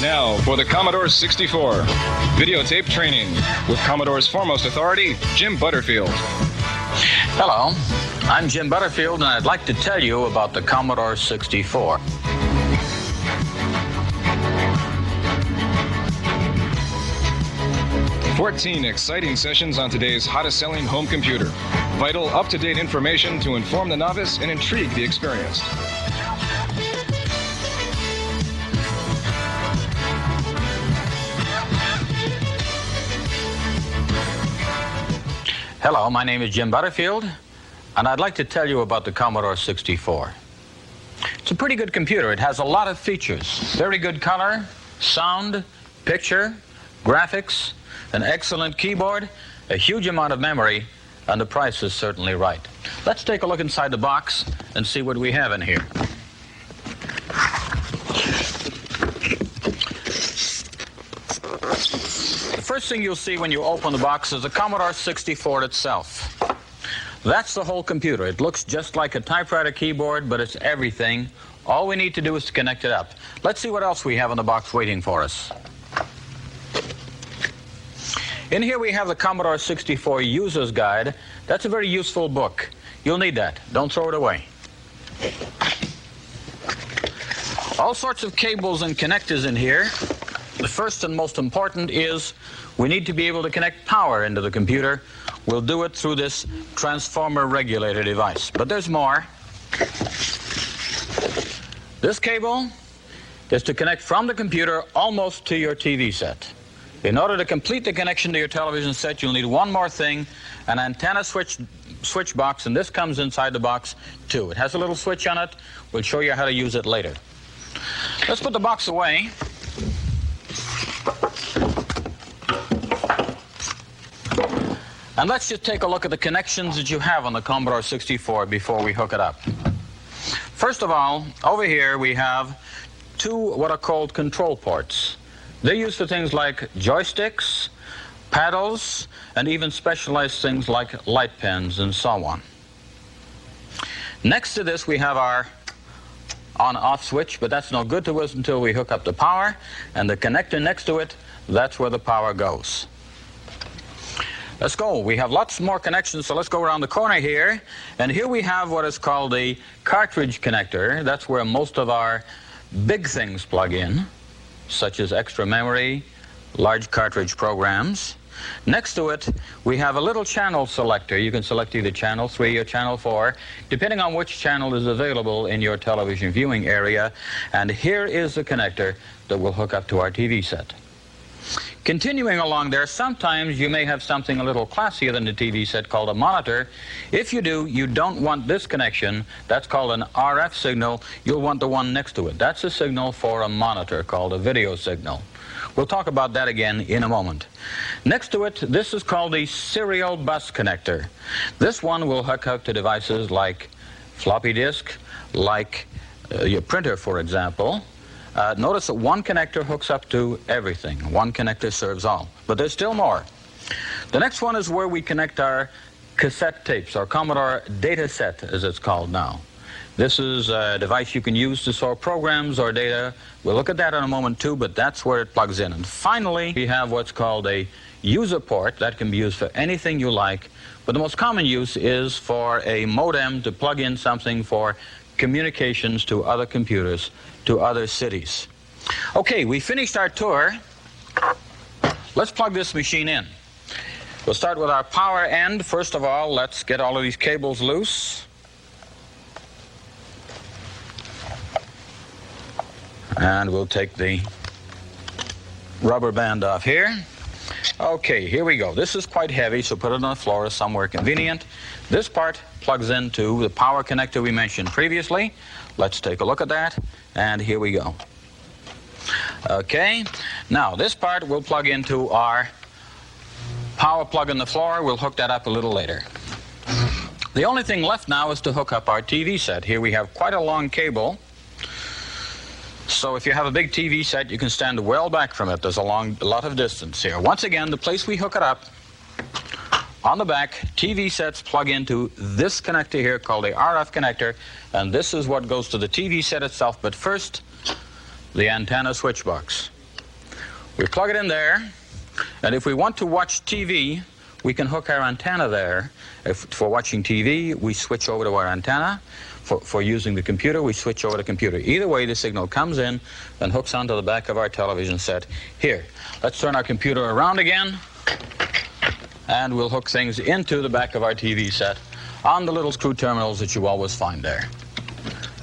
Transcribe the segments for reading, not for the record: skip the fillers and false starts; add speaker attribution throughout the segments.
Speaker 1: Now for the Commodore 64. Videotape training with Commodore's foremost authority, Jim Butterfield.
Speaker 2: Hello, I'm Jim Butterfield, and I'd like to tell you about the Commodore 64.
Speaker 1: "14 exciting sessions on today's hottest-selling home computer. Vital, up-to-date information to inform the novice and intrigue the experienced."
Speaker 2: Hello, my name is Jim Butterfield, and I'd like to tell you about the Commodore 64. It's a pretty good computer. It has a lot of features. Very good color, sound, picture, graphics, an excellent keyboard, a huge amount of memory, and the price is certainly right. Let's take a look inside the box and see what we have in here. The first thing you'll see when you open the box is the Commodore 64 itself. That's the whole computer. It looks just like a typewriter keyboard, but it's everything. All we need to do is to connect it up. Let's see what else we have in the box waiting for us. In here we have the Commodore 64 User's Guide. That's a very useful book. You'll need that. Don't throw it away. All sorts of cables and connectors in here. The first and most important is we need to be able to connect power into the computer. We'll do it through this transformer regulator device. But there's more. This cable is to connect from the computer almost to your TV set. In order to complete the connection to your television set, you'll need one more thing, an antenna switch box, and this comes inside the box too. It has a little switch on it. We'll show you how to use it later. Let's put the box away. And let's just take a look at the connections that you have on the Commodore 64 before we hook it up. First of all, over here we have two what are called control ports. They're used for things like joysticks, paddles, and even specialized things like light pens and so on. Next to this we have our on-off switch, but that's no good to us until we hook up the power, and the connector next to it, that's where the power goes. Let's go. We have lots more connections, so let's go around the corner here. And here we have what is called the cartridge connector. That's where most of our big things plug in, such as extra memory, large cartridge programs. Next to it, we have a little channel selector. You can select either channel 3 or channel 4, depending on which channel is available in your television viewing area. And here is the connector that will hook up to our TV set. Continuing along there, sometimes you may have something a little classier than the TV set called a monitor. If you do, you don't want this connection. That's called an RF signal. You'll want the one next to it. That's a signal for a monitor called a video signal. We'll talk about that again in a moment. Next to it, this is called the serial bus connector. This one will hook up to devices like floppy disk, like your printer, for example. Notice that one connector hooks up to everything. One connector serves all. But there's still more. The next one is where we connect our cassette tapes, our Commodore data set, as it's called now. This is a device you can use to store programs or data. We'll look at that in a moment too, but that's where it plugs in. And finally, we have what's called a user port. That can be used for anything you like, but the most common use is for a modem to plug in something for communications to other computers, to other cities. Okay, we finished our tour. Let's plug this machine in. We'll start with our power end. First of all, let's get all of these cables loose. And we'll take the rubber band off here. Okay, here we go. This is quite heavy, so put it on the floor somewhere convenient. This part plugs into the power connector we mentioned previously. Let's take a look at that, and here we go. Okay, now this part will plug into our power plug in the floor. We'll hook that up a little later. The only thing left now is to hook up our TV set. Here we have quite a long cable. So if you have a big TV set, you can stand well back from it. There's a lot of distance here. Once again, the place we hook it up, on the back, TV sets plug into this connector here called the RF connector, and this is what goes to the TV set itself. But first, the antenna switch box. We plug it in there, and if we want to watch TV, we can hook our antenna there. For watching TV, we switch over to our antenna. For using the computer, we switch over to computer. Either way, the signal comes in and hooks onto the back of our television set. Here, let's turn our computer around again, and we'll hook things into the back of our TV set on the little screw terminals that you always find there.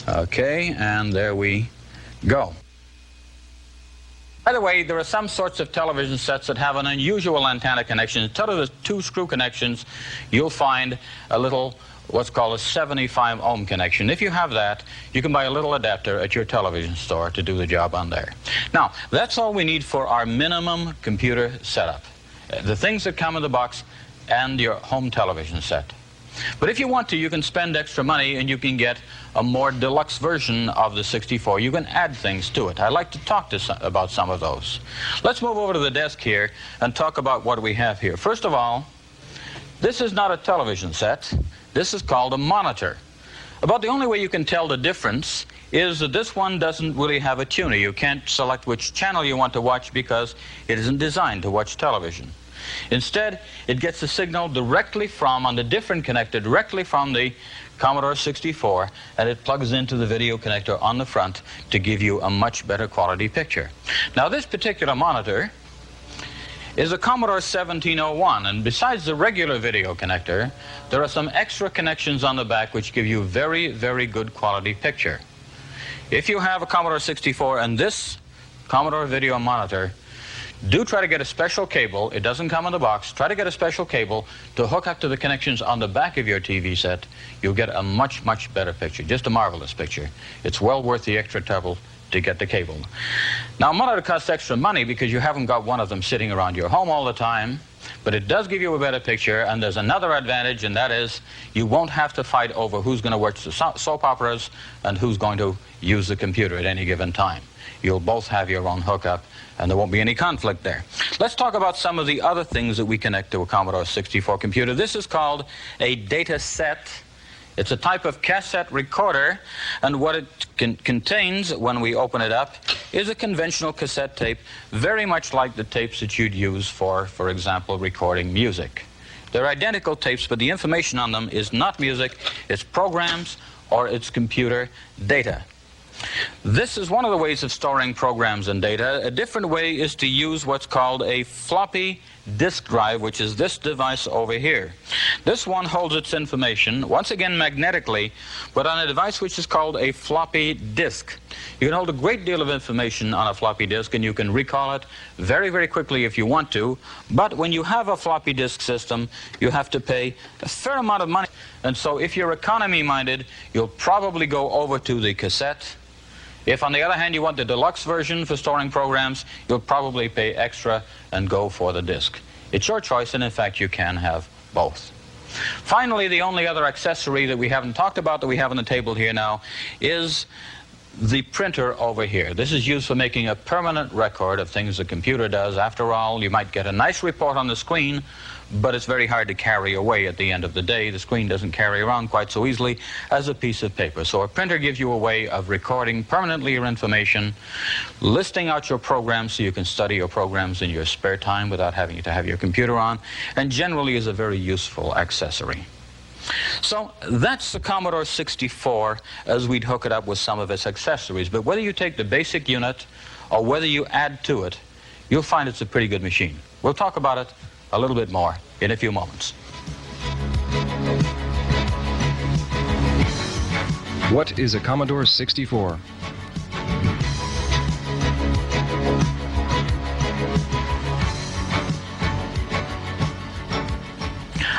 Speaker 2: Okay, and there we go. By the way, there are some sorts of television sets that have an unusual antenna connection. Instead of the two screw connections, you'll find a little what's called a 75 ohm connection. If you have that, you can buy a little adapter at your television store to do the job on there. Now, that's all we need for our minimum computer setup. The things that come in the box and your home television set. But if you want to, you can spend extra money and you can get a more deluxe version of the 64. You can add things to it. I'd like to talk about some of those. Let's move over to the desk here and talk about what we have here. First of all, this is not a television set. This is called a monitor. About the only way you can tell the difference is that this one doesn't really have a tuner. You can't select which channel you want to watch because it isn't designed to watch television. Instead, it gets the signal directly from, on the different connector, directly from the Commodore 64, and it plugs into the video connector on the front to give you a much better quality picture. Now, this particular monitor is a Commodore 1701, and besides the regular video connector, there are some extra connections on the back which give you very, very good quality picture. If you have a Commodore 64 and this Commodore video monitor, do try to get a special cable. It doesn't come in the box. Try to get a special cable to hook up to the connections on the back of your TV set. You'll get a much, much better picture. Just a marvelous picture. It's well worth the extra trouble to get the cable. Now, a monitor costs extra money because you haven't got one of them sitting around your home all the time, but it does give you a better picture, and there's another advantage, and that is you won't have to fight over who's going to watch the soap operas and who's going to use the computer at any given time. You'll both have your own hookup, and there won't be any conflict there. Let's talk about some of the other things that we connect to a Commodore 64 computer. This is called a data set. It's a type of cassette recorder, and what it contains when we open it up is a conventional cassette tape, very much like the tapes that you'd use for example, recording music. They're identical tapes, but the information on them is not music, it's programs or it's computer data. This is one of the ways of storing programs and data. A different way is to use what's called a floppy disk drive, which is this device over here. This one holds its information, once again magnetically, but on a device which is called a floppy disk. You can hold a great deal of information on a floppy disk, and you can recall it very, very quickly if you want to. But when you have a floppy disk system, you have to pay a fair amount of money. And so if you're economy-minded, you'll probably go over to the cassette. If, on the other hand, you want the deluxe version for storing programs, you'll probably pay extra and go for the disk. It's your choice, and in fact, you can have both. Finally, the only other accessory that we haven't talked about that we have on the table here now is the printer over here. This is used for making a permanent record of things the computer does. After all, you might get a nice report on the screen, but it's very hard to carry away at the end of the day. The screen doesn't carry around quite so easily as a piece of paper. So a printer gives you a way of recording permanently your information, listing out your programs so you can study your programs in your spare time without having to have your computer on, and generally is a very useful accessory. So that's the Commodore 64 as we'd hook it up with some of its accessories. But whether you take the basic unit or whether you add to it, you'll find it's a pretty good machine. We'll talk about it a little bit more in a few moments.
Speaker 1: What is a Commodore 64?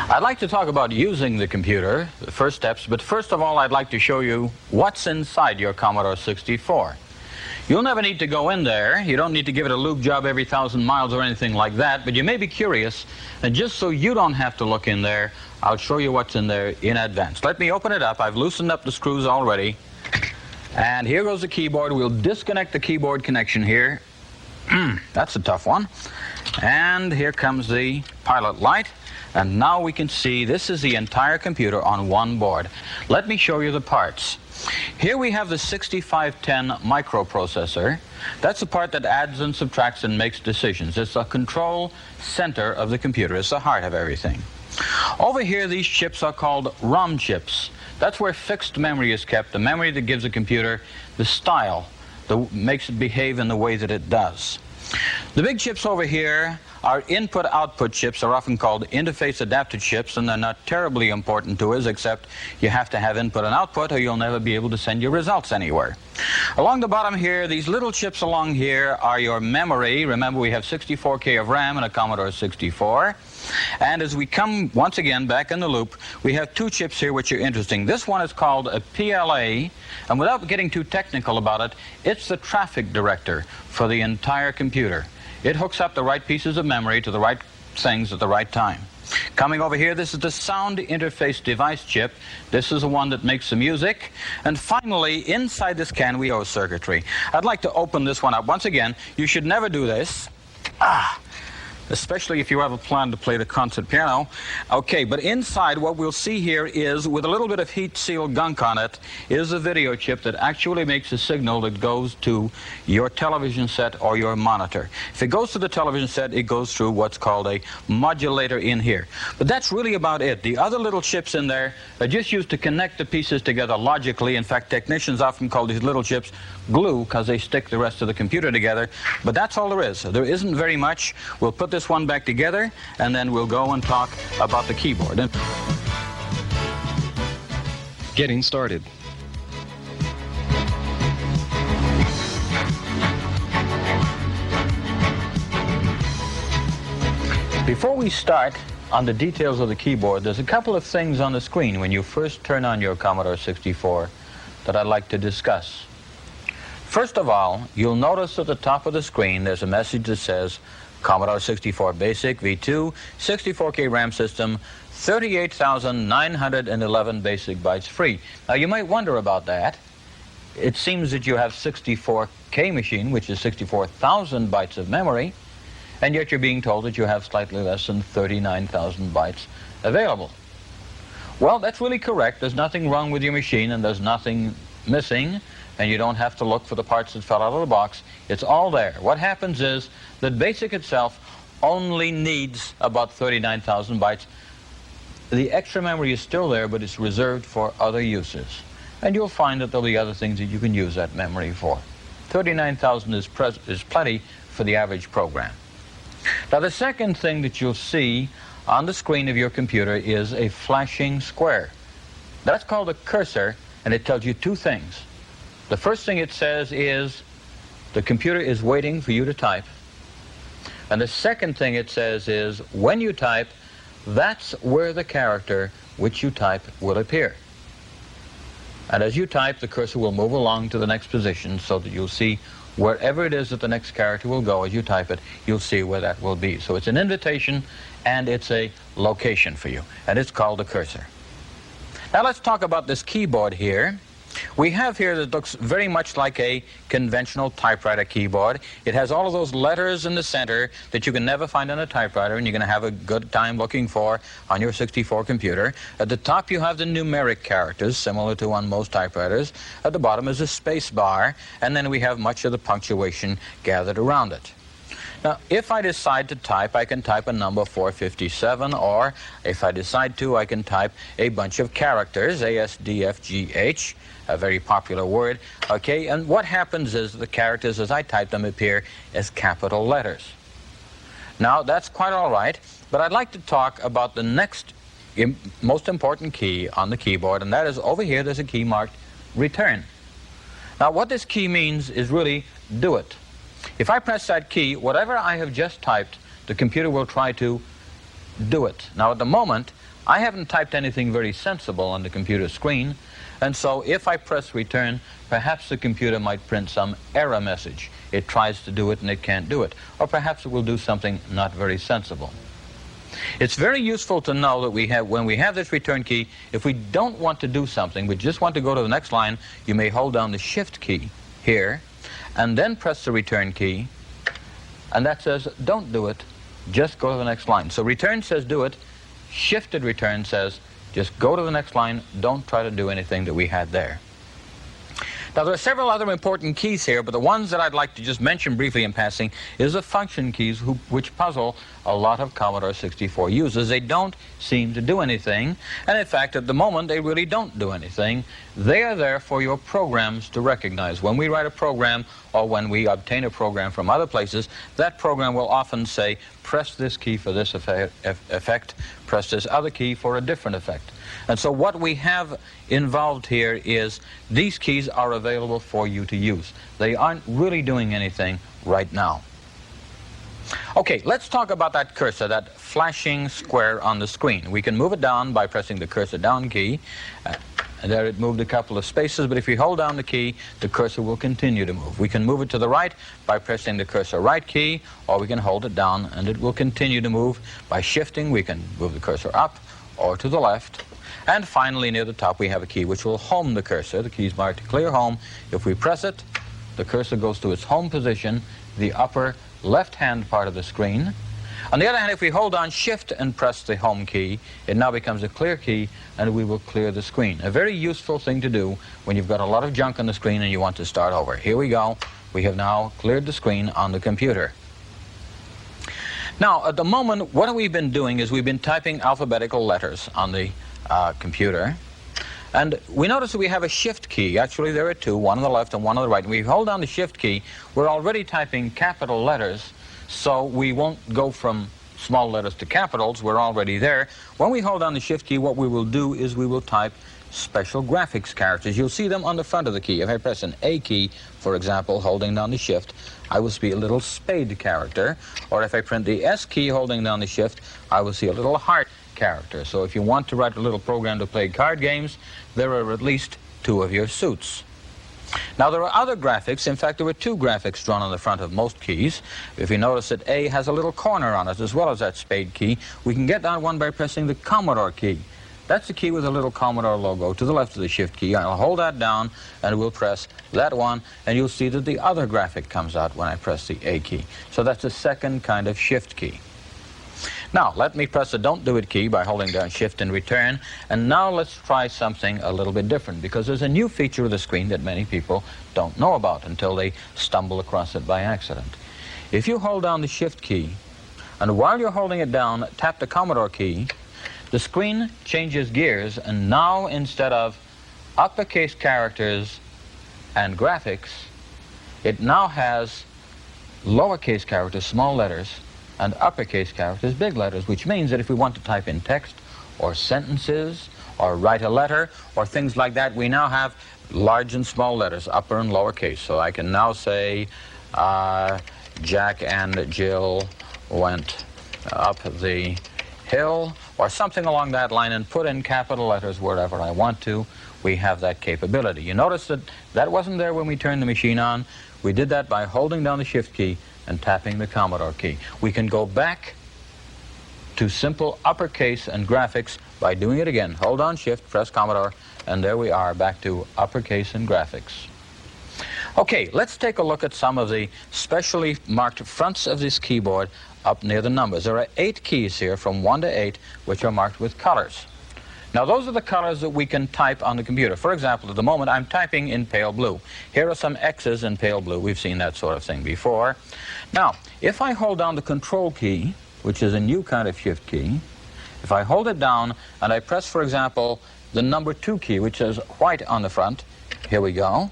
Speaker 2: I'd like to talk about using the computer, the first steps, but first of all I'd like to show you what's inside your Commodore 64. You'll never need to go in there. You don't need to give it a lube job every 1,000 miles or anything like that, but you may be curious, and just so you don't have to look in there, I'll show you what's in there in advance. Let me open it up. I've loosened up the screws already, and here goes the keyboard. We'll disconnect the keyboard connection here. That's a tough one. And here comes the pilot light. And now we can see this is the entire computer on one board. Let me show you the parts. Here we have the 6510 microprocessor. That's the part that adds and subtracts and makes decisions. It's the control center of the computer. It's the heart of everything. Over here, these chips are called ROM chips. That's where fixed memory is kept, the memory that gives a computer the style, that makes it behave in the way that it does. The big chips over here are input-output chips. They're often called interface adapter chips, and they're not terribly important to us, except you have to have input and output or you'll never be able to send your results anywhere. Along the bottom here, these little chips along here are your memory. Remember, we have 64K of RAM in a Commodore 64. And as we come once again back in the loop, we have two chips here which are interesting. This one is called a PLA, and without getting too technical about it, it's the traffic director for the entire computer. It hooks up the right pieces of memory to the right things at the right time. Coming over here, this is the sound interface device chip. This is the one that makes the music. And finally, inside this can, we have circuitry. I'd like to open this one up. Once again, you should never do this. Especially if you have a plan to play the concert piano. Okay, but inside what we'll see here is, with a little bit of heat seal gunk on it, is a video chip that actually makes a signal that goes to your television set or your monitor. If it goes to the television set, it goes through what's called a modulator in here. But that's really about it. The other little chips in there are just used to connect the pieces together logically. In fact, technicians often call these little chips glue because they stick the rest of the computer together. But that's all there is. There isn't very much. We'll put this one back together, and then we'll go and talk about the keyboard.
Speaker 1: Getting started.
Speaker 2: Before we start on the details of the keyboard, there's a couple of things on the screen when you first turn on your Commodore 64 that I'd like to discuss. First of all, you'll notice at the top of the screen there's a message that says Commodore 64 Basic V2, 64K RAM system, 38,911 basic bytes free. Now you might wonder about that. It seems that you have 64K machine, which is 64,000 bytes of memory, and yet you're being told that you have slightly less than 39,000 bytes available. Well, that's really correct. There's nothing wrong with your machine, and there's nothing missing, and you don't have to look for the parts that fell out of the box. It's all there. What happens is that BASIC itself only needs about 39,000 bytes. The extra memory is still there, but it's reserved for other uses. And you'll find that there'll be other things that you can use that memory for. 39,000 is plenty for the average program. Now, the second thing that you'll see on the screen of your computer is a flashing square. That's called a cursor, and it tells you two things. The first thing it says is the computer is waiting for you to type. And the second thing it says is when you type, that's where the character which you type will appear. And as you type, the cursor will move along to the next position so that you'll see wherever it is that the next character will go as you type it, you'll see where that will be. So it's an invitation and it's a location for you, and it's called a cursor. Now let's talk about this keyboard here. We have here that looks very much like a conventional typewriter keyboard. It has all of those letters in the center that you can never find on a typewriter, and you're going to have a good time looking for on your 64 computer. At the top you have the numeric characters, similar to on most typewriters. At the bottom is a space bar, and then we have much of the punctuation gathered around it. Now, if I decide to type, I can type a number 457, or if I decide to, I can type a bunch of characters, A, S, D, F, G, H, a very popular word, okay? And what happens is the characters, as I type them, appear as capital letters. Now, that's quite all right, but I'd like to talk about the next most important key on the keyboard, and that is over here, there's a key marked return. Now, what this key means is really do it. If I press that key, whatever I have just typed, the computer will try to do it. Now, at the moment, I haven't typed anything very sensible on the computer screen, and so if I press return, perhaps the computer might print some error message. It tries to do it and it can't do it. Or perhaps it will do something not very sensible. It's very useful to know that when we have this return key, if we don't want to do something, we just want to go to the next line, you may hold down the shift key here, and then press the return key, and that says don't do it, just go to the next line. So return says do it, shifted return says just go to the next line, don't try to do anything that we had there. Now, there are several other important keys here, but the ones that I'd like to just mention briefly in passing is the function keys, which puzzle a lot of Commodore 64 users. They don't seem to do anything, and in fact, at the moment, they really don't do anything. They are there for your programs to recognize. When we write a program, or when we obtain a program from other places, that program will often say, press this key for this effect, press this other key for a different effect. And so what we have involved here is these keys are available for you to use. They aren't really doing anything right now. Okay, let's talk about that cursor, that flashing square on the screen. We can move it down by pressing the cursor down key. And there it moved a couple of spaces, but if we hold down the key, the cursor will continue to move. We can move it to the right by pressing the cursor right key, or we can hold it down and it will continue to move. By shifting, we can move the cursor up or to the left. And finally, near the top, we have a key which will home the cursor. The key is marked clear home. If we press it, the cursor goes to its home position, the upper left-hand part of the screen. On the other hand, if we hold on Shift and press the home key, it now becomes a clear key, and we will clear the screen. A very useful thing to do when you've got a lot of junk on the screen and you want to start over. Here we go. We have now cleared the screen on the computer. Now, at the moment, what we've been doing is we've been typing alphabetical letters on the computer. And we notice that we have a Shift key. Actually, there are two, one on the left and one on the right. And we hold down the Shift key. We're already typing capital letters, so we won't go from small letters to capitals. We're already there. When we hold down the Shift key, what we will do is we will type special graphics characters. You'll see them on the front of the key. If I press an A key, for example, holding down the Shift, I will see a little spade character. Or if I print the S key holding down the Shift, I will see a little heart character. So if you want to write a little program to play card games, there are at least two of your suits. Now, there are other graphics. In fact, there are two graphics drawn on the front of most keys. If you notice that A has a little corner on it as well as that spade key, we can get that one by pressing the Commodore key. That's the key with a little Commodore logo to the left of the Shift key. I'll hold that down and we'll press that one, and you'll see that the other graphic comes out when I press the A key. So that's a second kind of Shift key. Now, let me press the Don't Do It key by holding down Shift and Return. And now let's try something a little bit different, because there's a new feature of the screen that many people don't know about until they stumble across it by accident. If you hold down the Shift key, and while you're holding it down, tap the Commodore key, the screen changes gears, and now instead of uppercase characters and graphics, it now has lowercase characters, small letters, and uppercase characters, big letters, which means that if we want to type in text or sentences or write a letter or things like that, we now have large and small letters, upper and lowercase. So I can now say Jack and Jill went up the hill or something along that line, and put in capital letters wherever I want to. We have that capability. You notice that that wasn't there when we turned the machine on. We did that by holding down the Shift key and tapping the Commodore key. We can go back to simple uppercase and graphics by doing it again. Hold on Shift, press Commodore, and there we are back to uppercase and graphics. Okay, let's take a look at some of the specially marked fronts of this keyboard up near the numbers. There are 8 keys here from 1 to 8 which are marked with colors. Now, those are the colors that we can type on the computer. For example, at the moment, I'm typing in pale blue. Here are some X's in pale blue. We've seen that sort of thing before. Now, if I hold down the Control key, which is a new kind of Shift key, if I hold it down and I press, for example, the number 2 key, which says white on the front, here we go.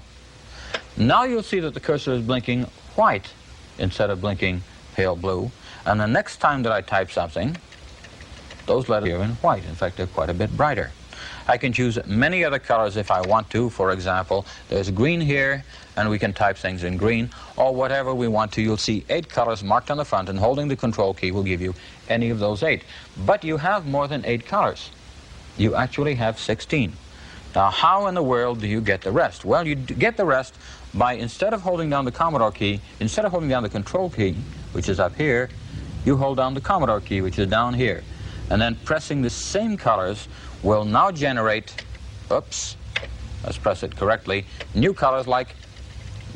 Speaker 2: Now you'll see that the cursor is blinking white instead of blinking pale blue. And the next time that I type something, those letters are in white. In fact, they're quite a bit brighter. I can choose many other colors if I want to. For example, there's green here, and we can type things in green, or whatever we want to. You'll see 8 colors marked on the front, and holding the Control key will give you any of those 8. But you have more than 8 colors. You actually have 16. Now, how in the world do you get the rest? Well, you get the rest by, instead of holding down the Commodore key, instead of holding down the Control key, which is up here, you hold down the Commodore key, which is down here. And then pressing the same colors will now generate, oops, let's press it correctly, new colors like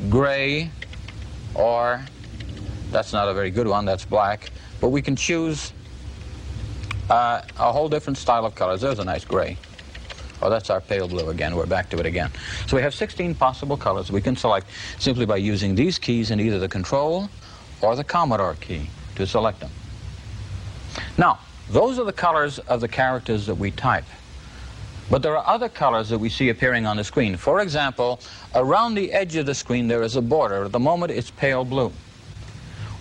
Speaker 2: gray or That's not a very good one, that's black. But we can choose a whole different style of colors. There's a nice gray. Oh, that's our pale blue again. We're back to it again. So we have 16 possible colors we can select simply by using these keys in either the Control or the Commodore key to select them. Now, those are the colors of the characters that we type. But there are other colors that we see appearing on the screen. For example, around the edge of the screen there is a border. At the moment it's pale blue.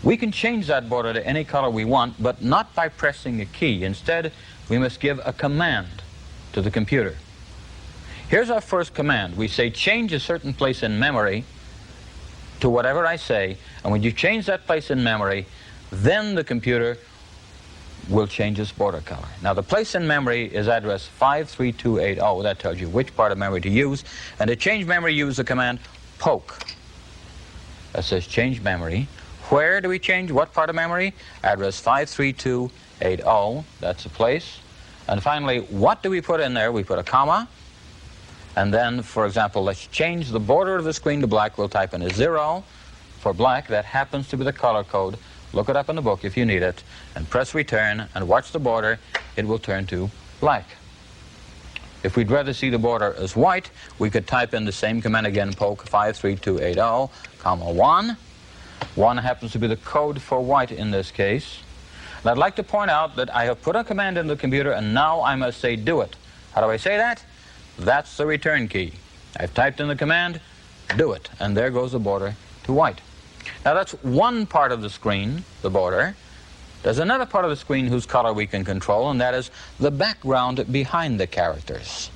Speaker 2: We can change that border to any color we want, but not by pressing a key. Instead, we must give a command to the computer. Here's our first command. We say change a certain place in memory to whatever I say, and when you change that place in memory, then the computer will change its border color. Now the place in memory is address 53280. That tells you which part of memory to use. And to change memory, use the command poke. That says change memory. Where do we change what part of memory? Address 53280. That's the place. And finally, what do we put in there? We put a comma. And then, for example, let's change the border of the screen to black. We'll type in a 0 for black. That happens to be the color code. Look it up in the book if you need it. And press return and watch the border. It will turn to black. If we'd rather see the border as white, we could type in the same command again, poke 53280, comma 1. 1 happens to be the code for white in this case. And I'd like to point out that I have put a command in the computer and now I must say do it. How do I say that? That's the return key. I've typed in the command, do it, and there goes the border to white. Now that's one part of the screen, the border. There's another part of the screen whose color we can control, and that is the background behind the characters.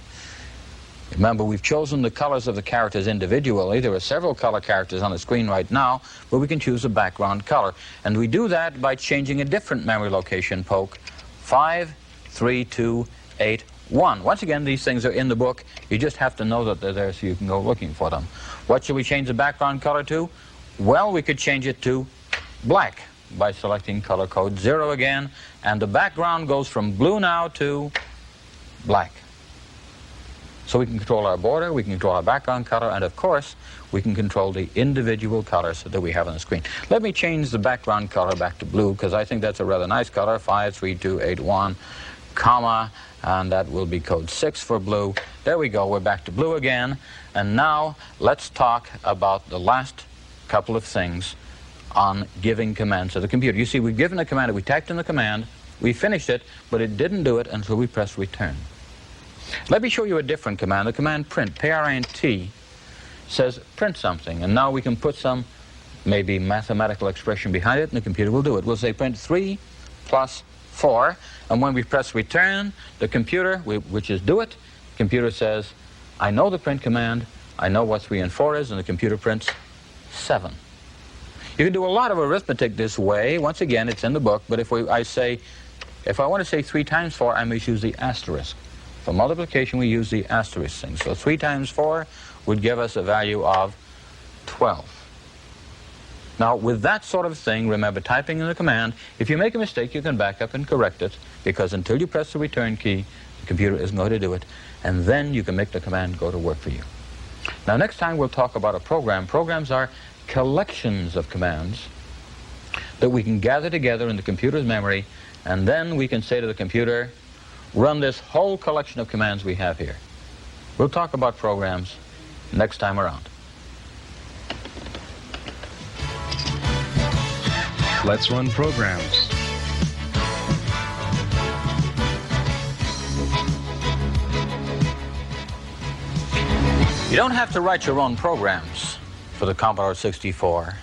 Speaker 2: Remember, we've chosen the colors of the characters individually. There are several color characters on the screen right now, but we can choose a background color. And we do that by changing a different memory location, poke 53281. Once again, these things are in the book. You just have to know that they're there so you can go looking for them. What should we change the background color to? Well, we could change it to black by selecting color code 0 again, and the background goes from blue now to black. So we can control our border, we can control our background color, and of course, we can control the individual colors that we have on the screen. Let me change the background color back to blue, because I think that's a rather nice color, 53281, comma, and that will be code 6 for blue. There we go, we're back to blue again. And now, let's talk about the last couple of things on giving commands to the computer. You see, we've given a command, we typed in the command, we finished it, but it didn't do it until we pressed return. Let me show you a different command, the command print, P-R-I-N-T, says print something, and now we can put some maybe mathematical expression behind it, and the computer will do it. We'll say print 3 plus 4, and when we press return, the computer, which is do it, the computer says, I know the print command, I know what 3 and 4 is, and the computer prints 7. You can do a lot of arithmetic this way. Once again, it's in the book, but if I want to say 3 times 4, I must use the asterisk. For multiplication, we use the asterisk thing. So 3 times 4 would give us a value of 12. Now, with that sort of thing, remember typing in the command, if you make a mistake, you can back up and correct it, because until you press the return key, the computer isn't going to do it, and then you can make the command go to work for you. Now, next time we'll talk about a program. Programs are collections of commands that we can gather together in the computer's memory, and then we can say to the computer, run this whole collection of commands we have here. We'll talk about programs next time around.
Speaker 1: Let's run programs.
Speaker 2: You don't have to write your own programs for the Commodore 64.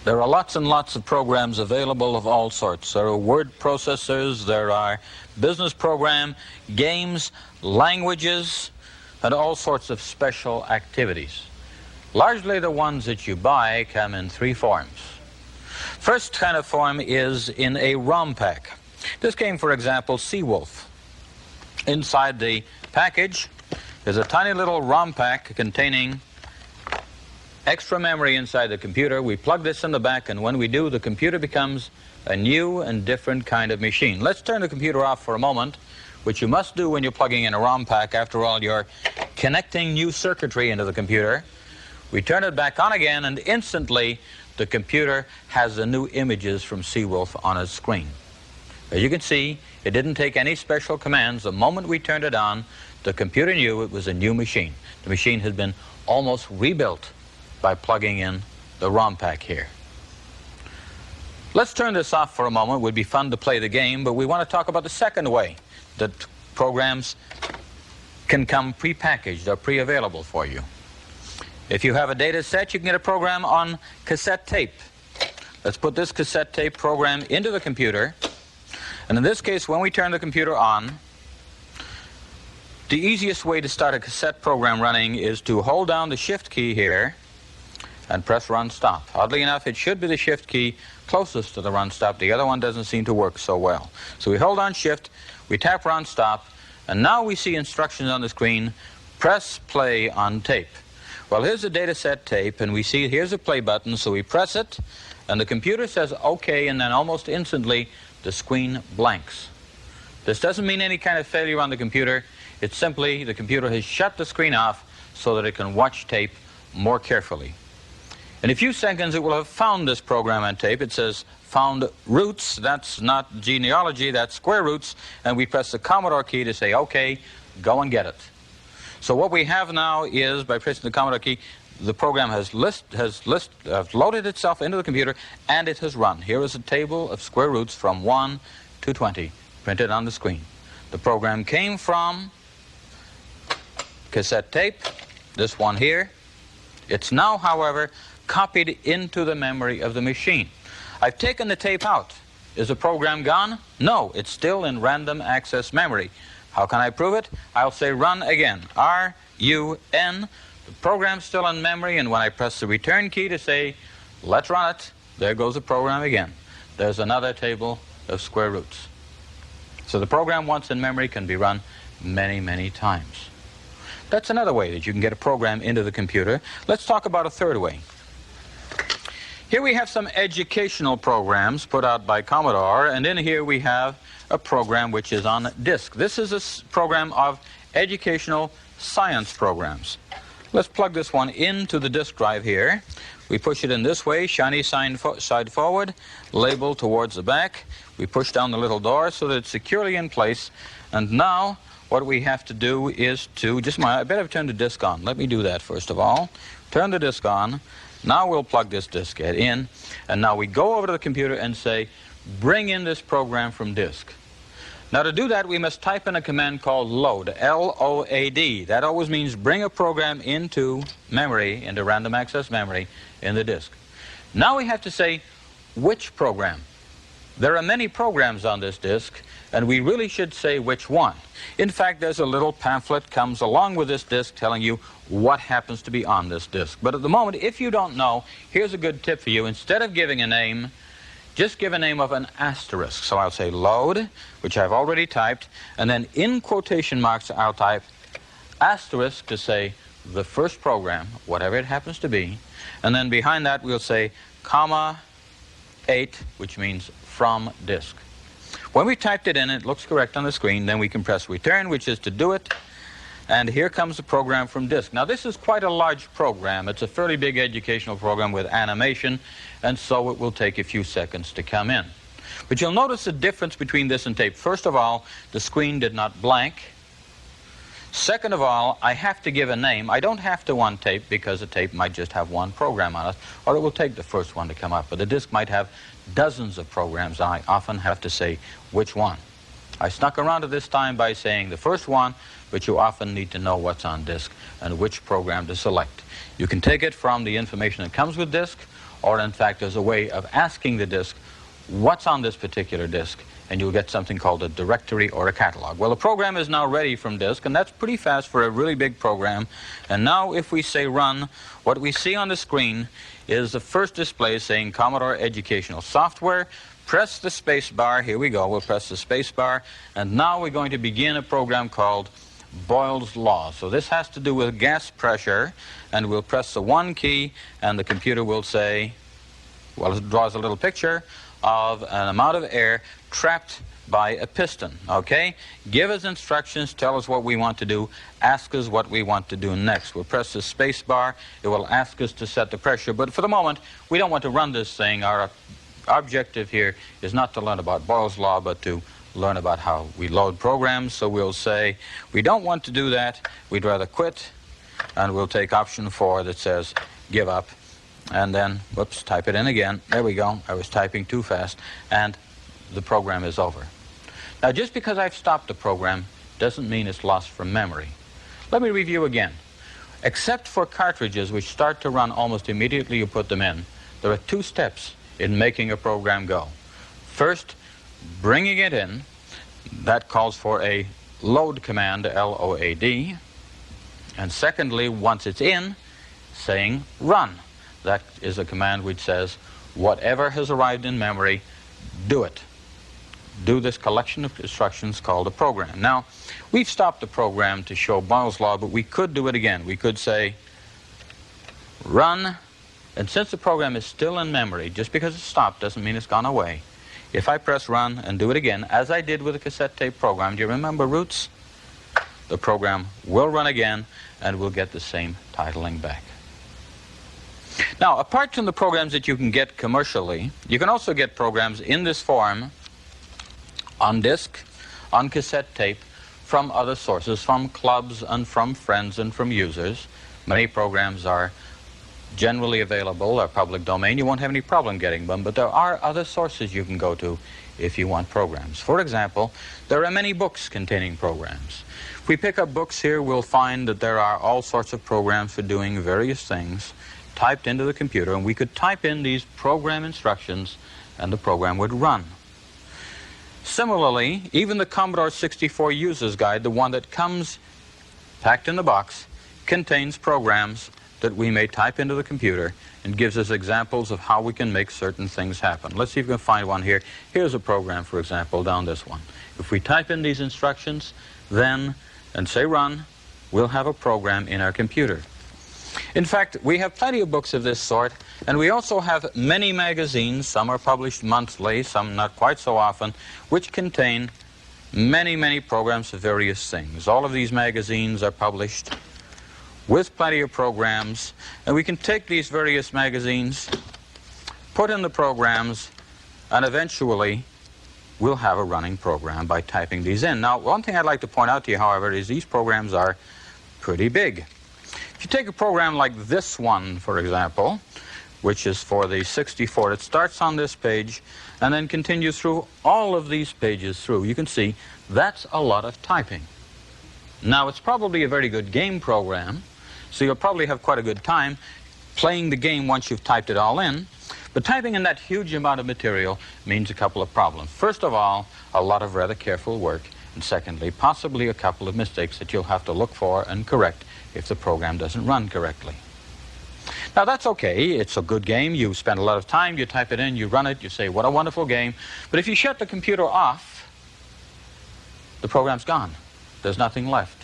Speaker 2: There are lots and lots of programs available of all sorts. There are word processors, there are business program, games, languages, and all sorts of special activities. Largely the ones that you buy come in 3 forms. First kind of form is in a ROM pack. This came, for example, Seawolf. Inside the package is a tiny little ROM pack containing extra memory inside the computer. We plug this in the back, and when we do, the computer becomes a new and different kind of machine. Let's turn the computer off for a moment, which you must do when you're plugging in a ROM pack. After all, you're connecting new circuitry into the computer. We turn it back on again, and instantly the computer has the new images from Seawolf on its screen. As you can see, it didn't take any special commands. The moment we turned it on, the computer knew it was a new machine. The machine had been almost rebuilt by plugging in the ROM pack here. Let's turn this off for a moment. It would be fun to play the game, but we want to talk about the second way that programs can come pre-packaged or pre-available for you. If you have a data set, you can get a program on cassette tape. Let's put this cassette tape program into the computer. And in this case, when we turn the computer on, the easiest way to start a cassette program running is to hold down the Shift key here and press Run Stop. Oddly enough, it should be the Shift key closest to the Run Stop. The other one doesn't seem to work so well. So we hold on Shift, we tap Run Stop, and now we see instructions on the screen. Press play on tape. Well, here's the data set tape, and we see here's a play button, so we press it, and the computer says OK, and then almost instantly the screen blanks. This doesn't mean any kind of failure on the computer. It's simply the computer has shut the screen off so that it can watch tape more carefully. In a few seconds, it will have found this program on tape. It says found roots. That's not genealogy, that's square roots. And we press the Commodore key to say, OK, go and get it. So what we have now is, by pressing the Commodore key, the program has loaded itself into the computer, and it has run. Here is a table of square roots from 1 to 20, printed on the screen. The program came from cassette tape, this one here. It's now, however, copied into the memory of the machine. I've taken the tape out. Is the program gone? No, it's still in random access memory. How can I prove it? I'll say run again. R-U-N. The program's still in memory, and when I press the return key to say, let's run it, there goes the program again. There's another table of square roots. So the program, once in memory, can be run many, many times. That's another way that you can get a program into the computer. Let's talk about a third way. Here we have some educational programs put out by Commodore, and in here we have a program which is on disk. This is a program of educational science programs. Let's plug this one into the disk drive here. We push it in this way, shiny side forward, label towards the back. We push down the little door so that it's securely in place. And now what we have to do is to, I better turn the disk on. Let me do that first of all. Turn the disk on. Now we'll plug this diskette in. And now we go over to the computer and say, bring in this program from disk. Now to do that, we must type in a command called load, L-O-A-D. That always means bring a program into memory, into random access memory in the disk. Now we have to say which program. There are many programs on this disk, and we really should say which one. In fact, there's a little pamphlet comes along with this disk telling you what happens to be on this disk. But at the moment, if you don't know, here's a good tip for you. Instead of giving a name, just give a name of an asterisk. So I'll say load, which I've already typed, and then in quotation marks I'll type asterisk to say the first program, whatever it happens to be, and then behind that we'll say comma 8, which means from disk. When we typed it in, it looks correct on the screen, then we can press return, which is to do it, and here comes the program from disk. Now this is quite a large program. It's a fairly big educational program with animation, and so it will take a few seconds to come in. But you'll notice the difference between this and tape. First of all, the screen did not blank. Second of all, I have to give a name. I don't have to on tape because a tape might just have one program on it, or it will take the first one to come up. But the disk might have dozens of programs. I often have to say which one. I snuck around to this time by saying the first one, but you often need to know what's on disk and which program to select. You can take it from the information that comes with disk, or in fact there's a way of asking the disk what's on this particular disk, and you'll get something called a directory or a catalog. Well, the program is now ready from disk, and that's pretty fast for a really big program. And now if we say run, what we see on the screen is the first display saying Commodore Educational Software. Press the space bar. Here we go. We'll press the space bar, and now we're going to begin a program called Boyle's Law. So this has to do with gas pressure, and we'll press the 1 key, and the computer will say, well, it draws a little picture. of an amount of air trapped by a piston, okay? Give us instructions, tell us what we want to do, ask us what we want to do next. We'll press the space bar, it will ask us to set the pressure, but for the moment, we don't want to run this thing. Our objective here is not to learn about Boyle's law, but to learn about how we load programs. So we'll say, we don't want to do that, we'd rather quit, and we'll take option 4 that says, give up, and then, whoops, type it in again. There we go, I was typing too fast, and the program is over. Now, just because I've stopped the program doesn't mean it's lost from memory. Let me review again. Except for cartridges which start to run almost immediately you put them in, there are 2 steps in making a program go. First, bringing it in. That calls for a load command, L-O-A-D. And secondly, once it's in, saying run. That is a command which says, whatever has arrived in memory, do it. Do this collection of instructions called a program. Now, we've stopped the program to show Boyle's law, but we could do it again. We could say, run, and since the program is still in memory, just because it's stopped doesn't mean it's gone away. If I press run and do it again, as I did with the cassette tape program, do you remember roots? The program will run again, and we'll get the same titling back. Now, apart from the programs that you can get commercially, you can also get programs in this form on disc, on cassette tape, from other sources, from clubs and from friends and from users. Many programs are generally available, are public domain. You won't have any problem getting them, but there are other sources you can go to if you want programs. For example, there are many books containing programs. If we pick up books here, we'll find that there are all sorts of programs for doing various things typed into the computer, and we could type in these program instructions and the program would run. Similarly, even the Commodore 64 User's Guide, the one that comes packed in the box, contains programs that we may type into the computer and gives us examples of how we can make certain things happen. Let's see if we can find one here. Here's a program, for example, down this one. If we type in these instructions, then, and say run, we'll have a program in our computer. In fact, we have plenty of books of this sort, and we also have many magazines. Some are published monthly, some not quite so often, which contain many, many programs of various things. All of these magazines are published with plenty of programs, and we can take these various magazines, put in the programs, and eventually we'll have a running program by typing these in. Now, one thing I'd like to point out to you, however, is these programs are pretty big. If you take a program like this one, for example, which is for the 64, it starts on this page and then continues through all of these pages through. You can see that's a lot of typing. Now, it's probably a very good game program, so you'll probably have quite a good time playing the game once you've typed it all in. But typing in that huge amount of material means a couple of problems. First of all, a lot of rather careful work. And secondly, possibly a couple of mistakes that you'll have to look for and correct if the program doesn't run correctly. Now, that's okay. It's a good game. You spend a lot of time. You type it in. You run it. You say, what a wonderful game. But if you shut the computer off, the program's gone. There's nothing left.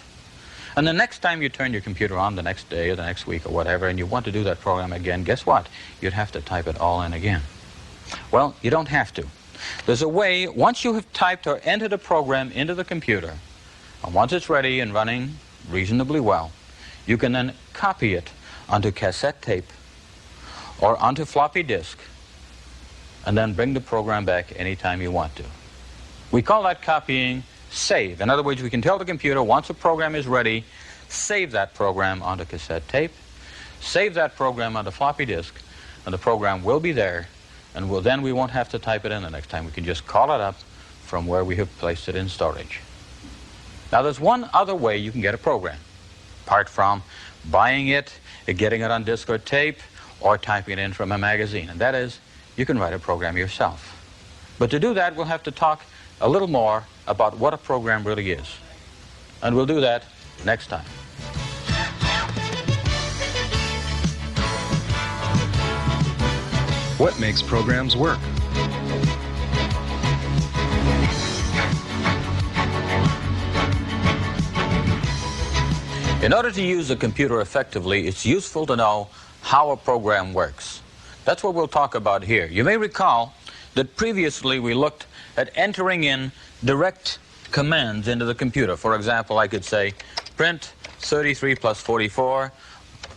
Speaker 2: And the next time you turn your computer on, the next day or the next week or whatever, and you want to do that program again, guess what? You'd have to type it all in again. Well, you don't have to. There's a way, once you have typed or entered a program into the computer, and once it's ready and running reasonably well, you can then copy it onto cassette tape or onto floppy disk and then bring the program back anytime you want to. We call that copying save. In other words, we can tell the computer once a program is ready, save that program onto cassette tape, save that program onto floppy disk, and the program will be there, and then we won't have to type it in the next time. We can just call it up from where we have placed it in storage. Now, there's one other way you can get a program, apart from buying it, getting it on disc or tape, or typing it in from a magazine, and that is, you can write a program yourself. But to do that, we'll have to talk a little more about what a program really is. And we'll do that next time.
Speaker 1: What makes programs work?
Speaker 2: In order to use a computer effectively, it's useful to know how a program works. That's what we'll talk about here. You may recall that previously we looked at entering in direct commands into the computer. For example, I could say print 33 plus 44,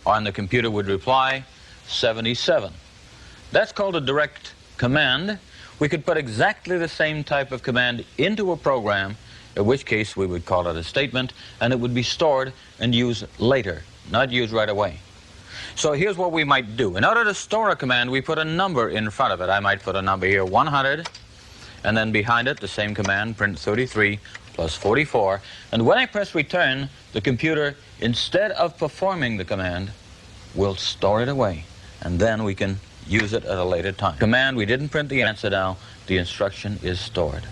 Speaker 2: and the computer would reply 77. That's called a direct command. We could put exactly the same type of command into a program, in which case we would call it a statement, and it would be stored and used later, not used right away. So here's what we might do. In order to store a command, we put a number in front of it. I might put a number here, 100, and then behind it, the same command, print 33 plus 44. And when I press return, the computer, instead of performing the command, will store it away. And then we can use it at a later time. Command, we didn't print the answer now. The instruction is stored.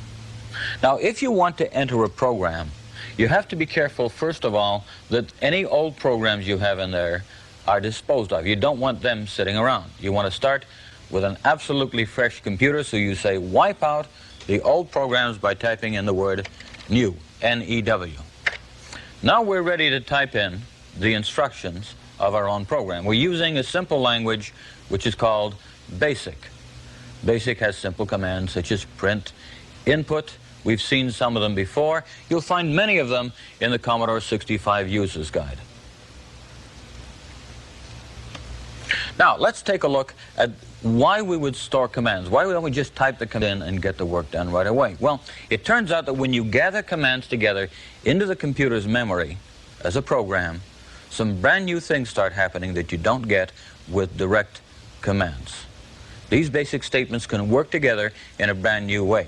Speaker 2: Now, if you want to enter a program, you have to be careful, first of all, that any old programs you have in there are disposed of. You don't want them sitting around. You want to start with an absolutely fresh computer, so you say wipe out the old programs by typing in the word new, N-E-W. Now we're ready to type in the instructions of our own program. We're using a simple language which is called BASIC. BASIC has simple commands such as print, input. We've seen some of them before. You'll find many of them in the Commodore 65 User's Guide. Now, let's take a look at why we would store commands. Why don't we just type the command in and get the work done right away? Well, it turns out that when you gather commands together into the computer's memory as a program, some brand new things start happening that you don't get with direct commands. These basic statements can work together in a brand new way.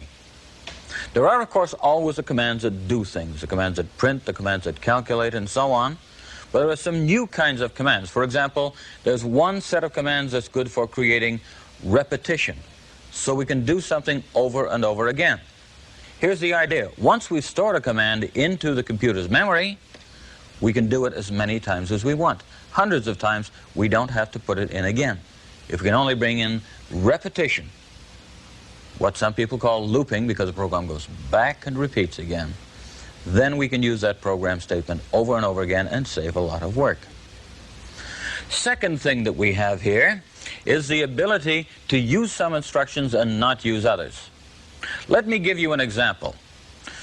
Speaker 2: There are, of course, always the commands that do things, the commands that print, the commands that calculate, and so on. But there are some new kinds of commands. For example, there's one set of commands that's good for creating repetition, so we can do something over and over again. Here's the idea. Once we've stored a command into the computer's memory, we can do it as many times as we want. Hundreds of times. We don't have to put it in again. If we can only bring in repetition, what some people call looping, because the program goes back and repeats again, then we can use that program statement over and over again and save a lot of work. Second thing that we have here is the ability to use some instructions and not use others. Let me give you an example.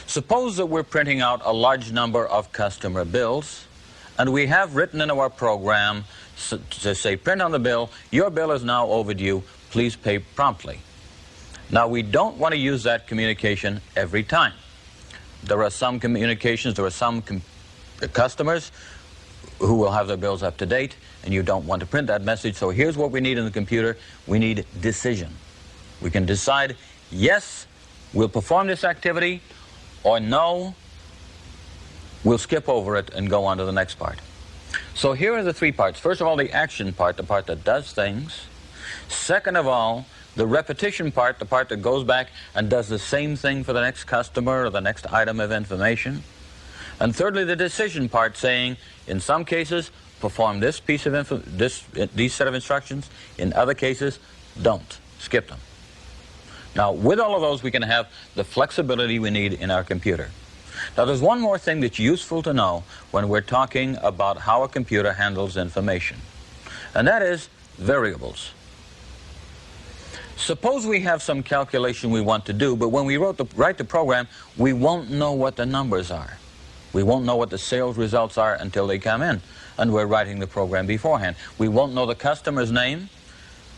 Speaker 2: Suppose that we're printing out a large number of customer bills, and we have written into our program to say, print on the bill, your bill is now overdue, please pay promptly. Now, we don't want to use that communication every time. There are some communications, there are some customers who will have their bills up to date, and you don't want to print that message. So here's what we need in the computer. We need decision. We can decide, yes, we'll perform this activity, or no, we'll skip over it and go on to the next part. So here are the three parts. First of all, the action part, the part that does things. Second of all, the repetition part, the part that goes back and does the same thing for the next customer or the next item of information. And thirdly, the decision part, saying, in some cases, perform this piece of these set of instructions. In other cases, don't. Skip them. Now, with all of those, we can have the flexibility we need in our computer. Now, there's one more thing that's useful to know when we're talking about how a computer handles information, and that is variables. Suppose we have some calculation we want to do, but when we write the program, we won't know what the numbers are. We won't know what the sales results are until they come in, and we're writing the program beforehand. We won't know the customer's name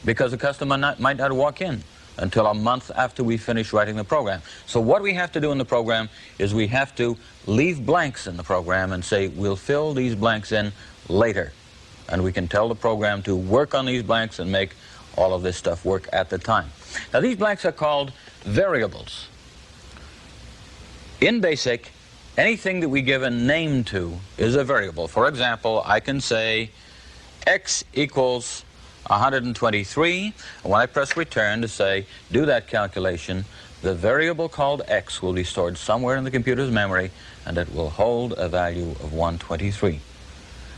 Speaker 2: because the customer might not walk in until a month after we finish writing the program. So what we have to do in the program is we have to leave blanks in the program and say, we'll fill these blanks in later. And we can tell the program to work on these blanks and make all of this stuff work at the time. Now, these blanks are called variables. In BASIC, anything that we give a name to is a variable. For example, I can say x equals 123, and when I press return to say, do that calculation, the variable called x will be stored somewhere in the computer's memory, and it will hold a value of 123.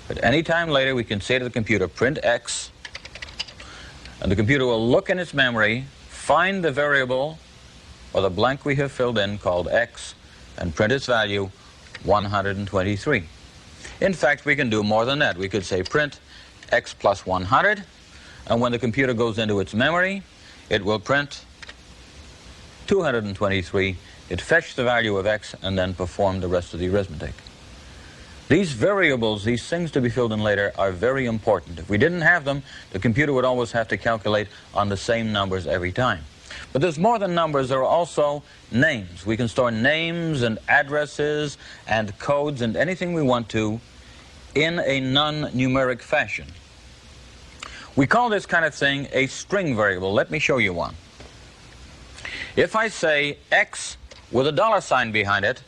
Speaker 2: But any time later, we can say to the computer, print x, and the computer will look in its memory, find the variable or the blank we have filled in called x, and print its value 123. In fact, we can do more than that. We could say print x plus 100, and when the computer goes into its memory, it will print 223, it fetched the value of x and then performed the rest of the arithmetic. These variables, these things to be filled in later, are very important. If we didn't have them, the computer would always have to calculate on the same numbers every time. But there's more than numbers, there are also names. We can store names and addresses and codes and anything we want to in a non-numeric fashion. We call this kind of thing a string variable. Let me show you one. If I say x with a dollar sign behind it,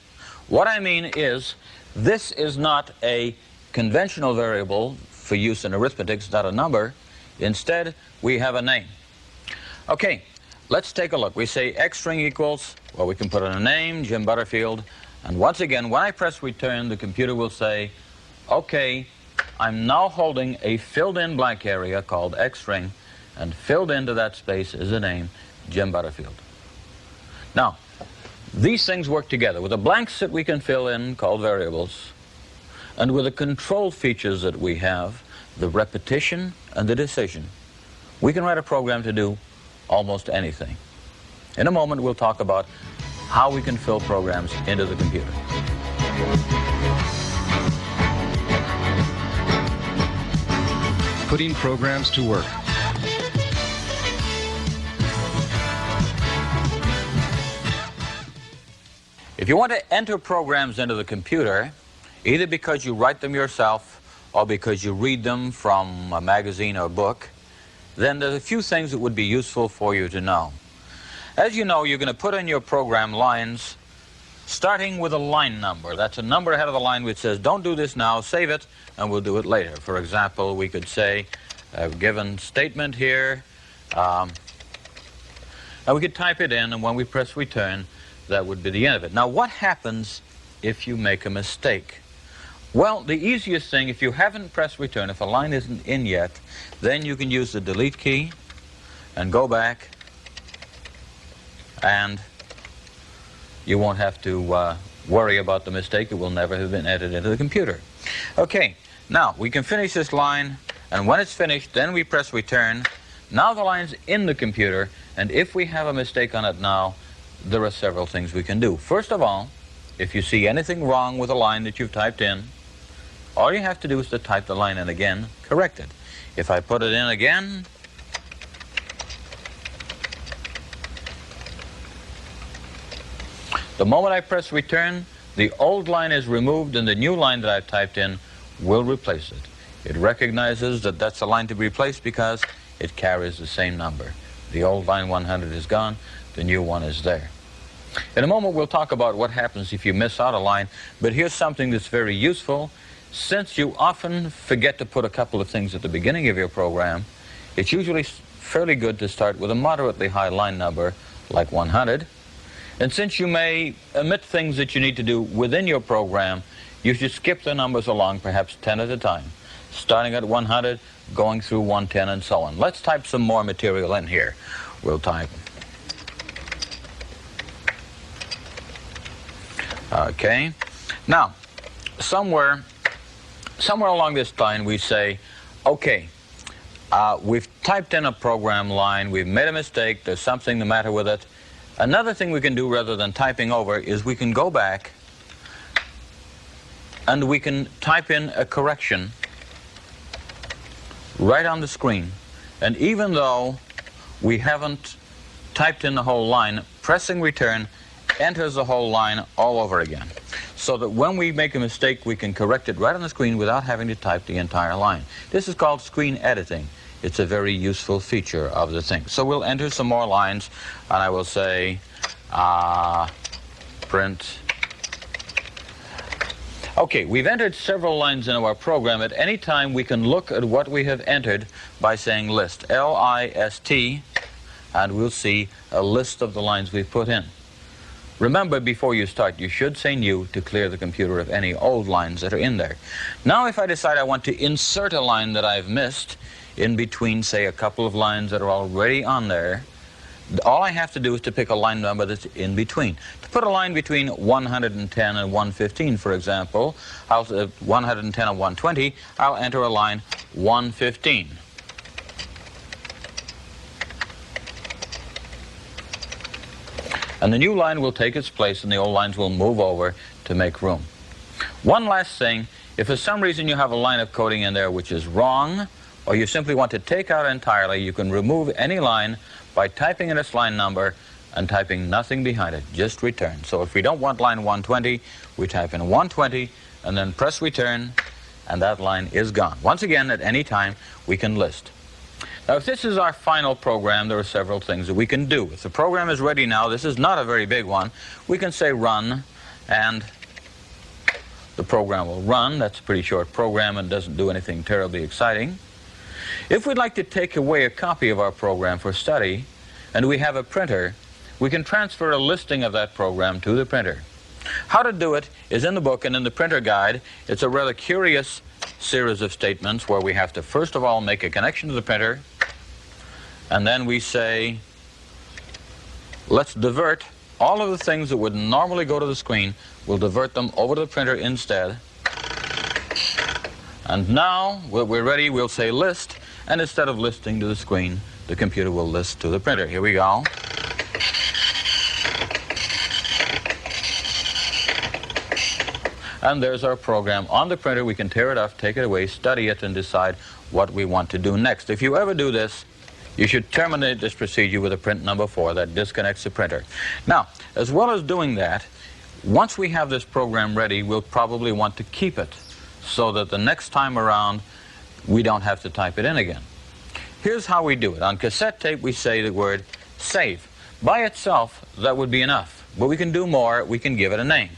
Speaker 2: what I mean is this is not a conventional variable for use in arithmetic. It's not a number. Instead, we have a name. Okay, let's take a look. We say x string equals, well, we can put in a name, Jim Butterfield, and once again, when I press return, the computer will say, okay, I'm now holding a filled-in blank area called x string, and filled into that space is a name, Jim Butterfield. Now, these things work together with the blanks that we can fill in called variables, and with the control features that we have, the repetition and the decision. We can write a program to do almost anything. In a moment, we'll talk about how we can fill programs into the computer.
Speaker 1: Putting programs to work.
Speaker 2: If you want to enter programs into the computer, either because you write them yourself or because you read them from a magazine or book, then there's a few things that would be useful for you to know. As you know, you're going to put in your program lines starting with a line number. That's a number ahead of the line which says, don't do this now, save it, and we'll do it later. For example, we could say a given statement here, and we could type it in, and when we press return, that would be the end of it. Now, what happens if you make a mistake? Well, the easiest thing, if you haven't pressed return, if a line isn't in yet, then you can use the delete key and go back, and you won't have to worry about the mistake. It will never have been entered into the computer. Okay, now we can finish this line, and when it's finished, then we press return. Now the line's in the computer, and if we have a mistake on it now, there are several things we can do. First of all, if you see anything wrong with a line that you've typed in, all you have to do is to type the line in again, correct it. If I put it in again, the moment I press return, the old line is removed and the new line that I've typed in will replace it. It recognizes that that's a line to be replaced because it carries the same number. The old line 100 is gone, the new one is there. In a moment we'll talk about what happens if you miss out a line, but here's something that's very useful. Since you often forget to put a couple of things at the beginning of your program, it's usually fairly good to start with a moderately high line number like 100. And since you may omit things that you need to do within your program, you should skip the numbers along, perhaps 10 at a time, starting at 100, going through 110, and so on. Let's type some more material in here. We'll type. Okay. Now, somewhere along this line we say, okay, we've typed in a program line, we've made a mistake, there's something the matter with it. Another thing we can do rather than typing over is we can go back and we can type in a correction right on the screen. And even though we haven't typed in the whole line, pressing return enters the whole line all over again. So that when we make a mistake, we can correct it right on the screen without having to type the entire line. This is called screen editing. It's a very useful feature of the thing. So we'll enter some more lines, and I will say print. Okay, we've entered several lines into our program. At any time, we can look at what we have entered by saying list, L-I-S-T, and we'll see a list of the lines we've put in. Remember, before you start, you should say new to clear the computer of any old lines that are in there. Now, if I decide I want to insert a line that I've missed in between, say, a couple of lines that are already on there, all I have to do is to pick a line number that's in between. To put a line between 110 and 115, for example, 110 and 120, I'll enter a line 115. And the new line will take its place and the old lines will move over to make room. One last thing, if for some reason you have a line of coding in there which is wrong, or you simply want to take out entirely, you can remove any line by typing in its line number and typing nothing behind it, just return. So if we don't want line 120, we type in 120 and then press return, and that line is gone. Once again, at any time, we can list. Now, if this is our final program, there are several things that we can do. If the program is ready now, this is not a very big one, we can say run, and the program will run. That's a pretty short program and doesn't do anything terribly exciting. If we'd like to take away a copy of our program for study, and we have a printer, we can transfer a listing of that program to the printer. How to do it is in the book and in the printer guide. It's a rather curious series of statements where we have to first of all make a connection to the printer, and then we say, let's divert all of the things that would normally go to the screen, we'll divert them over to the printer instead. And now, when we're ready, we'll say list, and instead of listing to the screen, the computer will list to the printer. Here we go. And there's our program on the printer. We can tear it off, take it away, study it, and decide what we want to do next. If you ever do this, you should terminate this procedure with a print number 4 that disconnects the printer. Now, as well as doing that, once we have this program ready, we'll probably want to keep it so that the next time around, we don't have to type it in again. Here's how we do it. On cassette tape, we say the word save. By itself, that would be enough. But we can do more. We can give it a name.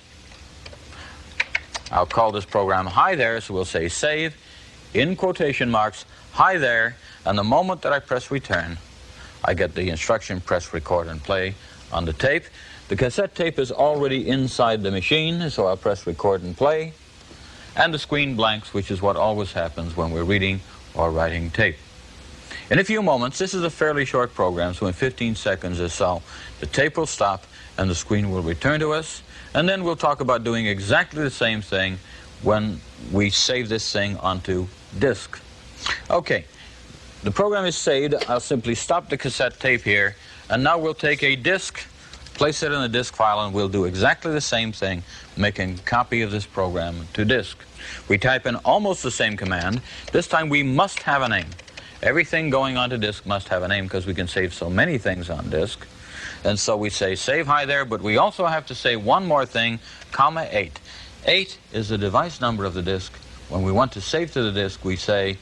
Speaker 2: I'll call this program Hi There, so we'll say save, in quotation marks, Hi There, and the moment that I press return, I get the instruction press record and play on the tape. The cassette tape is already inside the machine, so I'll press record and play, and the screen blanks, which is what always happens when we're reading or writing tape. In a few moments, this is a fairly short program, so in 15 seconds or so, the tape will stop and the screen will return to us. And then we'll talk about doing exactly the same thing when we save this thing onto disk. Okay, the program is saved. I'll simply stop the cassette tape here, and now we'll take a disk, place it in a disk file, and we'll do exactly the same thing, making a copy of this program to disk. We type in almost the same command. This time we must have a name. Everything going onto disk must have a name because we can save so many things on disk. And so we say save Hi There, but we also have to say one more thing, comma 8. 8 is the device number of the disk. When we want to save to the disk, we say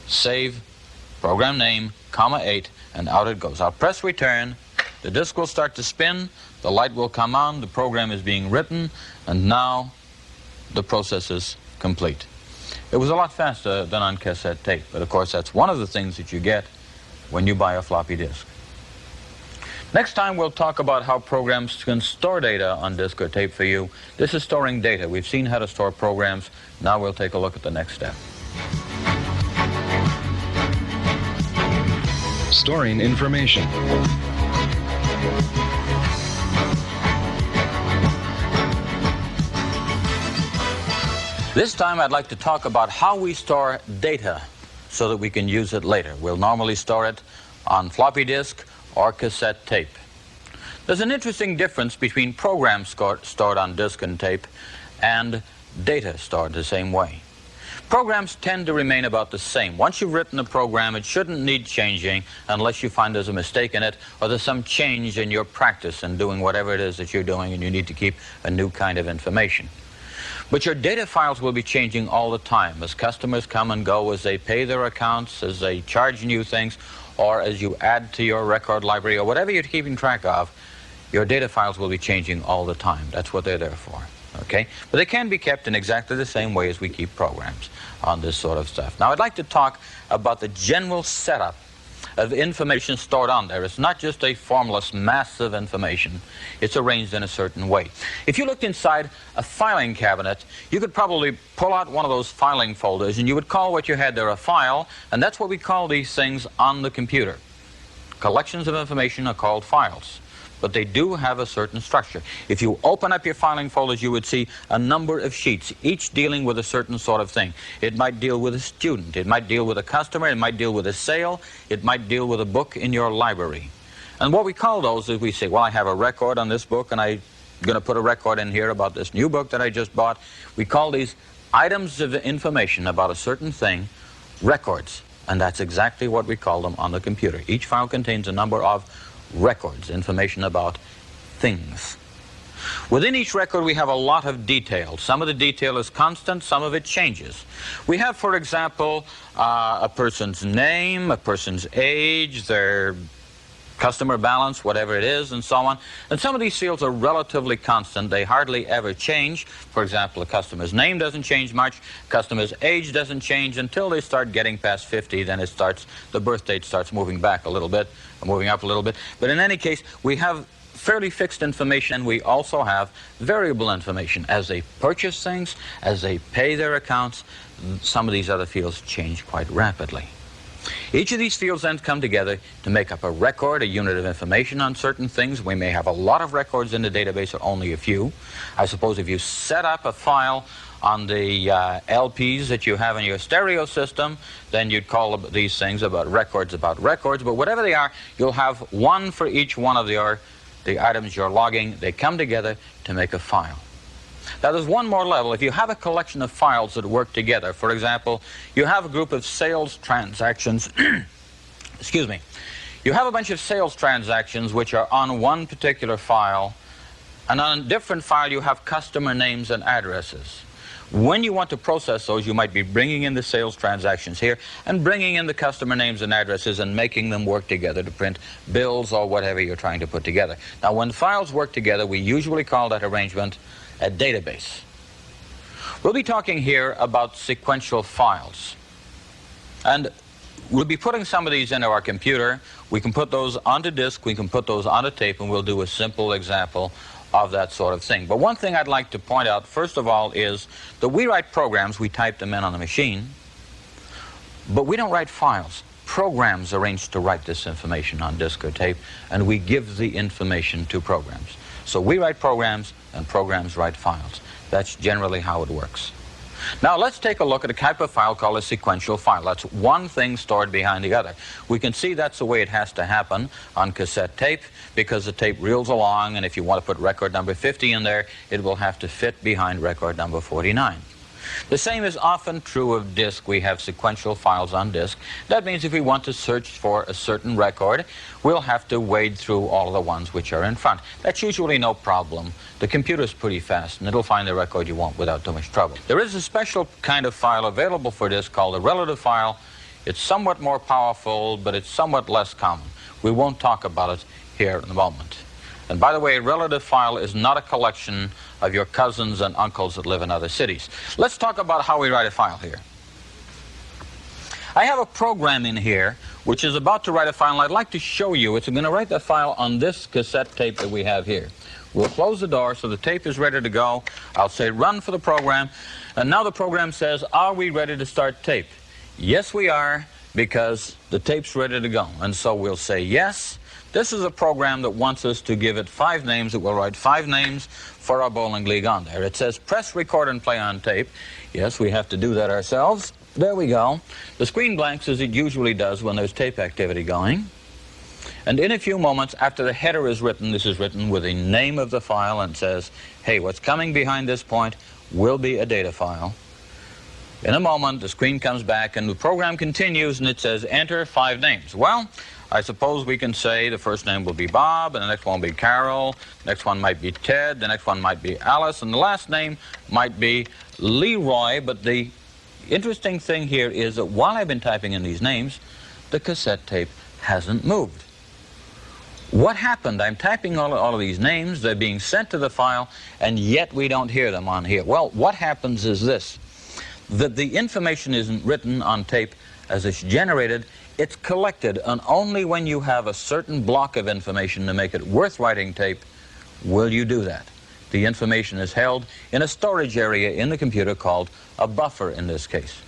Speaker 2: save program name, comma 8, and out it goes. I'll press return. The disk will start to spin. The light will come on. The program is being written. And now the process is complete. It was a lot faster than on cassette tape. But of course, that's one of the things that you get when you buy a floppy disk. Next time we'll talk about how programs can store data on disk or tape for you. This is storing data. We've seen how to store programs. Now we'll take a look at the next step.
Speaker 1: Storing information.
Speaker 2: This time I'd like to talk about how we store data so that we can use it later. We'll normally store it on floppy disk or cassette tape. There's an interesting difference between programs stored on disk and tape and data stored the same way. Programs tend to remain about the same. Once you've written a program, it shouldn't need changing unless you find there's a mistake in it or there's some change in your practice in doing whatever it is that you're doing and you need to keep a new kind of information. But your data files will be changing all the time as customers come and go, as they pay their accounts, as they charge new things, or as you add to your record library, or whatever you're keeping track of, your data files will be changing all the time. That's what they're there for, okay? But they can be kept in exactly the same way as we keep programs on this sort of stuff. Now, I'd like to talk about the general setup of information stored on there. It's not just a formless mass of information. It's arranged in a certain way. If you looked inside a filing cabinet, you could probably pull out one of those filing folders and you would call what you had there a file, and that's what we call these things on the computer. Collections of information are called files, but they do have a certain structure. If you open up your filing folders, you would see a number of sheets, each dealing with a certain sort of thing. It might deal with a student, it might deal with a customer, it might deal with a sale, it might deal with a book in your library. And what we call those is we say, well, I have a record on this book, and I'm going to put a record in here about this new book that I just bought. We call these items of information about a certain thing records. And that's exactly what we call them on the computer. Each file contains a number of records, information about things. Within each record we have a lot of detail. Some of the detail is constant, some of it changes. We have, for example, a person's name, a person's age, their customer balance, whatever it is, and so on. And some of these fields are relatively constant. They hardly ever change. For example, a customer's name doesn't change much. Customer's age doesn't change until they start getting past 50. Then the birth date starts moving back a little bit, moving up a little bit. But in any case, we have fairly fixed information, and we also have variable information. As they purchase things, as they pay their accounts, some of these other fields change quite rapidly. Each of these fields then come together to make up a record, a unit of information on certain things. We may have a lot of records in the database or only a few. I suppose if you set up a file on the LPs that you have in your stereo system, then you'd call these things about records. But whatever they are, you'll have one for each one of the items you're logging. They come together to make a file. Now, there's one more level. If you have a collection of files that work together, for example, you have a group of sales transactions, excuse me, you have a bunch of sales transactions which are on one particular file, and on a different file you have customer names and addresses. When you want to process those, you might be bringing in the sales transactions here and bringing in the customer names and addresses and making them work together to print bills or whatever you're trying to put together. Now, when files work together, we usually call that arrangement a database. We'll be talking here about sequential files. And we'll be putting some of these into our computer. We can put those onto disk, we can put those onto tape, and we'll do a simple example of that sort of thing. But one thing I'd like to point out, first of all, is that we write programs, we type them in on the machine, but we don't write files. Programs arrange to write this information on disk or tape, and we give the information to programs. So we write programs, and programs write files. That's generally how it works. Now let's take a look at a type of file called a sequential file. That's one thing stored behind the other. We can see that's the way it has to happen on cassette tape, because the tape reels along, and if you want to put record number 50 in there, it will have to fit behind record number 49. The same is often true of disk. We have sequential files on disk. That means if we want to search for a certain record, we'll have to wade through all of the ones which are in front. That's usually no problem. The computer's pretty fast, and it'll find the record you want without too much trouble. There is a special kind of file available for disk called a relative file. It's somewhat more powerful, but it's somewhat less common. We won't talk about it here in a moment. And by the way, a relative file is not a collection of your cousins and uncles that live in other cities. Let's talk about how we write a file here. I have a program in here which is about to write a file, and I'd like to show you. It's going to write the file on this cassette tape that we have here. We'll close the door so the tape is ready to go. I'll say run for the program, and now the program says, are we ready to start tape? Yes, we are, because the tape's ready to go. And so we'll say yes. This is a program that wants us to give it 5 names. It will write 5 names for our bowling league on there. It says press record and play on tape. Yes, we have to do that ourselves. There we go. The screen blanks as it usually does when there's tape activity going. And in a few moments, after the header is written, this is written with the name of the file and says, hey, what's coming behind this point will be a data file. In a moment, the screen comes back and the program continues, and it says enter 5 names. Well, I suppose we can say the first name will be Bob, and the next one will be Carol, the next one might be Ted, the next one might be Alice, and the last name might be Leroy. But the interesting thing here is that while I've been typing in these names, the cassette tape hasn't moved. What happened? I'm typing all of these names, they're being sent to the file, and yet we don't hear them on here. Well, what happens is this, that the information isn't written on tape as it's generated, it's collected, and only when you have a certain block of information to make it worth writing tape will you do that. The information is held in a storage area in the computer called a buffer in this case.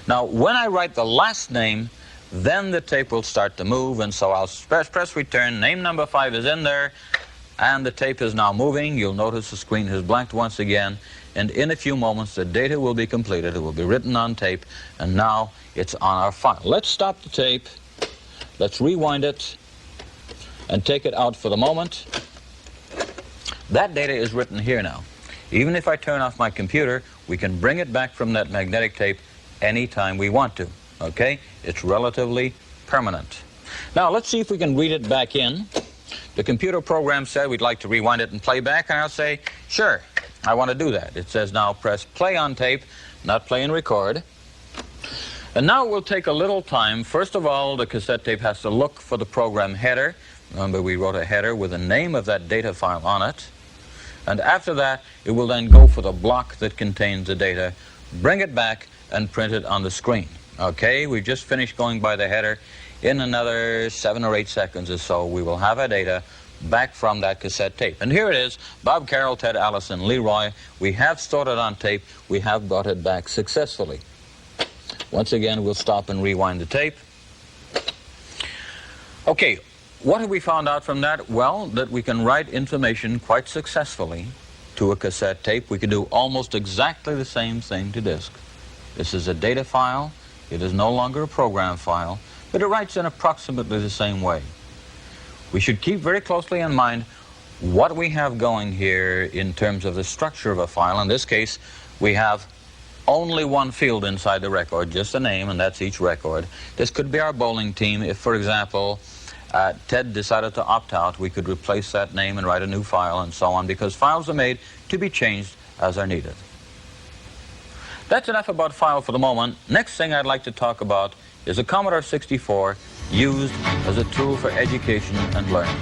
Speaker 2: Now, when I write the last name, then the tape will start to move, and so I'll press return. Name number 5 is in there, and the tape is now moving. You'll notice the screen has blanked once again, and in a few moments the data will be completed. It will be written on tape, and now it's on our file. Let's stop the tape. Let's rewind it. and take it out for the moment. That data is written here now. Even if I turn off my computer, we can bring it back from that magnetic tape anytime we want to. Okay? It's relatively permanent. Now, let's see if we can read it back in. The computer program said we'd like to rewind it and play back, and I'll say, sure, I want to do that. It says now press play on tape, not play and record. And now it will take a little time. First of all, the cassette tape has to look for the program header. Remember, we wrote a header with the name of that data file on it. And after that, it will then go for the block that contains the data, bring it back, and print it on the screen. Okay, we've just finished going by the header. In another 7 or 8 seconds or so, we will have our data back from that cassette tape. And here it is, Bob Carroll, Ted Allison, Leroy. We have stored it on tape. We have brought it back successfully. Once again, we'll stop and rewind the tape. Okay, what have we found out from that? Well, that we can write information quite successfully to a cassette tape. We can do almost exactly the same thing to disk. This is a data file. It is no longer a program file, but it writes in approximately the same way. We should keep very closely in mind what we have going here in terms of the structure of a file. In this case, we have only one field inside the record, just a name, and that's each record. This could be our bowling team. If, for example, Ted decided to opt out, we could replace that name and write a new file and so on, because files are made to be changed as are needed. That's enough about file for the moment. Next thing I'd like to talk about is a Commodore 64 used as a tool for education and learning.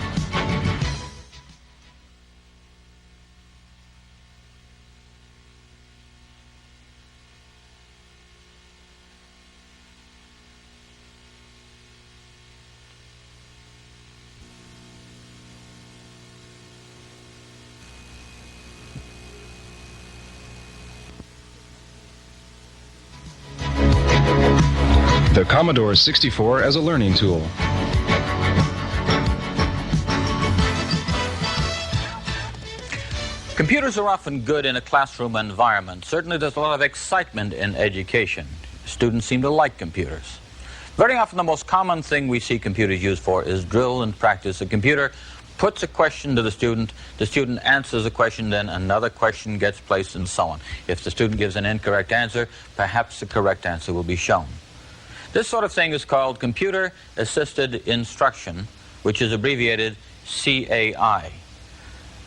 Speaker 1: The Commodore 64 as a learning tool.
Speaker 2: Computers are often good in a classroom environment. Certainly there's a lot of excitement in education. Students seem to like computers. Very often the most common thing we see computers used for is drill and practice. The computer puts a question to the student answers the question, then another question gets placed, and so on. If the student gives an incorrect answer, perhaps the correct answer will be shown. This sort of thing is called computer-assisted instruction, which is abbreviated CAI.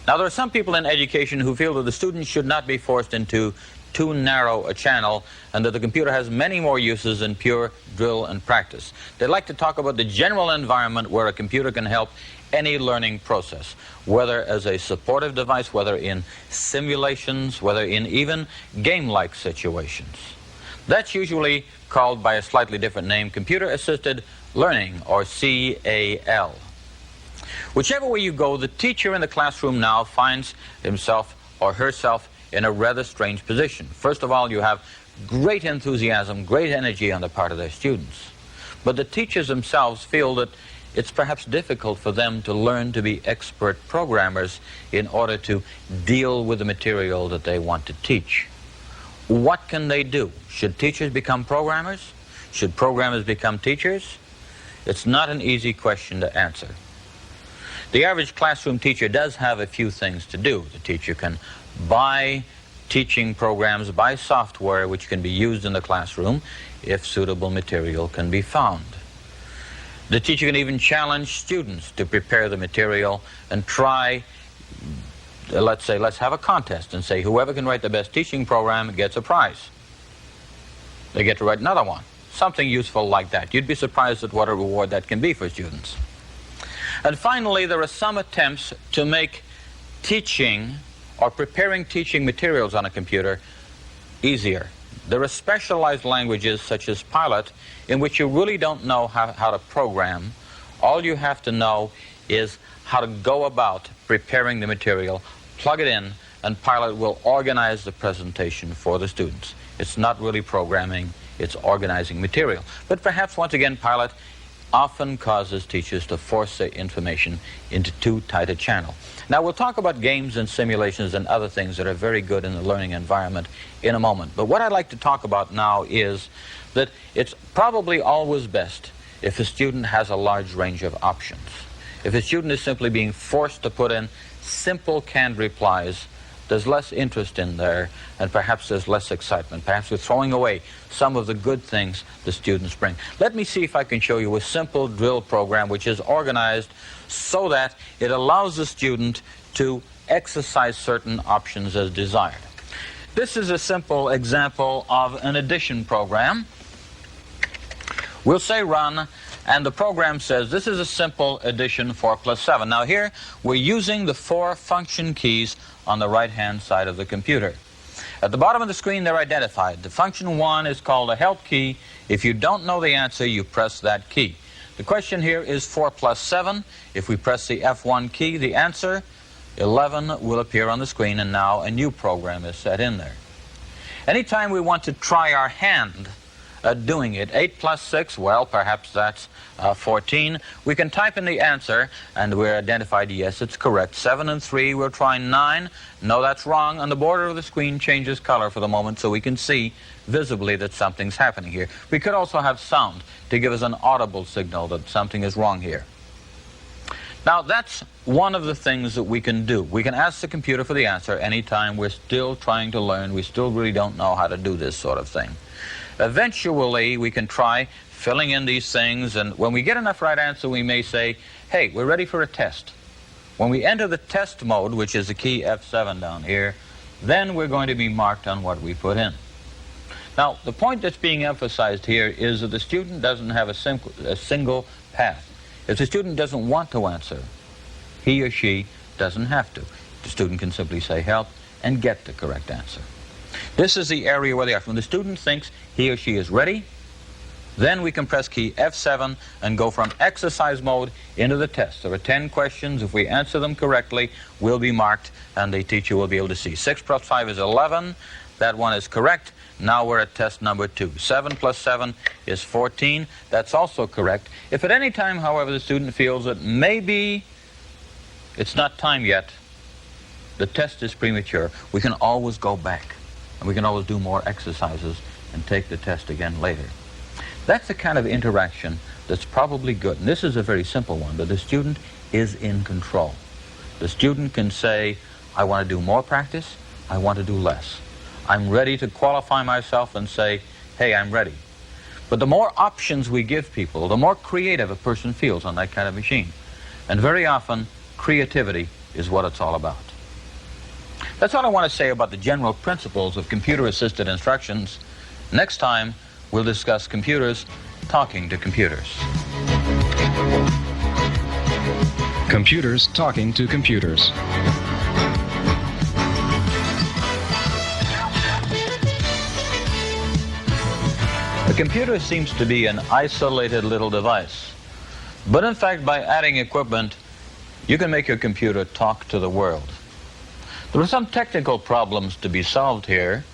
Speaker 2: Now, there are some people in education who feel that the students should not be forced into too narrow a channel, and that the computer has many more uses than pure drill and practice. They like to talk about the general environment where a computer can help any learning process, whether as a supportive device, whether in simulations, whether in even game-like situations. That's usually called by a slightly different name, computer-assisted learning, or CAL. Whichever way you go, the teacher in the classroom now finds himself or herself in a rather strange position. First of all, you have great enthusiasm, great energy on the part of their students. But the teachers themselves feel that it's perhaps difficult for them to learn to be expert programmers in order to deal with the material that they want to teach. What can they do? Should teachers become programmers? Should programmers become teachers? It's not an easy question to answer. The average classroom teacher does have a few things to do. The teacher can buy teaching programs, buy software which can be used in the classroom if suitable material can be found. The teacher can even challenge students to prepare the material and try. Let's have a contest and say whoever can write the best teaching program gets a prize. They get to write another one. Something useful like that. You'd be surprised at what a reward that can be for students. And finally, there are some attempts to make teaching or preparing teaching materials on a computer easier. There are specialized languages such as Pilot in which you really don't know how to program. All you have to know is how to go about preparing the material, plug it in, and Pilot will organize the presentation for the students. It's not really programming, it's organizing material. But perhaps, once again, Pilot often causes teachers to force their information into too tight a channel. Now, we'll talk about games and simulations and other things that are very good in the learning environment in a moment. But what I'd like to talk about now is that it's probably always best if a student has a large range of options. If a student is simply being forced to put in simple canned replies, there's less interest in there, and perhaps there's less excitement. Perhaps we're throwing away some of the good things the students bring. Let me see if I can show you a simple drill program which is organized so that it allows the student to exercise certain options as desired. This is a simple example of an addition program. We'll say run, and the program says this is a simple addition 4 plus 7. Now here we're using the 4 function keys on the right-hand side of the computer. At the bottom of the screen they're identified. The function 1 is called a help key. If you don't know the answer, you press that key. The question here is 4 plus 7. If we press the F1 key, the answer 11 will appear on the screen, and now a new program is set in there. Anytime we want to try our hand at doing it, 8 plus 6, well, perhaps that's 14. We can type in the answer, and we're identified, yes, it's correct. 7 and 3, we'll try 9. No, that's wrong. And the border of the screen changes color for the moment so we can see visibly that something's happening here. We could also have sound to give us an audible signal that something is wrong here. Now, that's one of the things that we can do. We can ask the computer for the answer anytime we're still trying to learn. We still really don't know how to do this sort of thing. Eventually, we can try filling in these things, and when we get enough right answer, we may say, hey, we're ready for a test. When we enter the test mode, which is the key F7 down here, then we're going to be marked on what we put in. Now, the point that's being emphasized here is that the student doesn't have a single path. If the student doesn't want to answer, he or she doesn't have to. The student can simply say help and get the correct answer. This is the area where they are. When the student thinks he or she is ready, then we can press key F7 and go from exercise mode into the test. There are 10 questions. If we answer them correctly, we'll be marked, and the teacher will be able to see. 6 plus 5 is 11. That one is correct. Now we're at test number 2. 7 plus 7 is 14. That's also correct. If at any time, however, the student feels that maybe it's not time yet, the test is premature, we can always go back. And we can always do more exercises and take the test again later. That's the kind of interaction that's probably good. And this is a very simple one, but the student is in control. The student can say, I want to do more practice, I want to do less. I'm ready to qualify myself and say, hey, I'm ready. But the more options we give people, the more creative a person feels on that kind of machine. And very often, creativity is what it's all about. That's all I want to say about the general principles of computer-assisted instructions. Next time, we'll discuss computers talking to computers.
Speaker 1: Computers talking to computers.
Speaker 2: A computer seems to be an isolated little device. But in fact, by adding equipment, you can make your computer talk to the world. There are some technical problems to be solved here.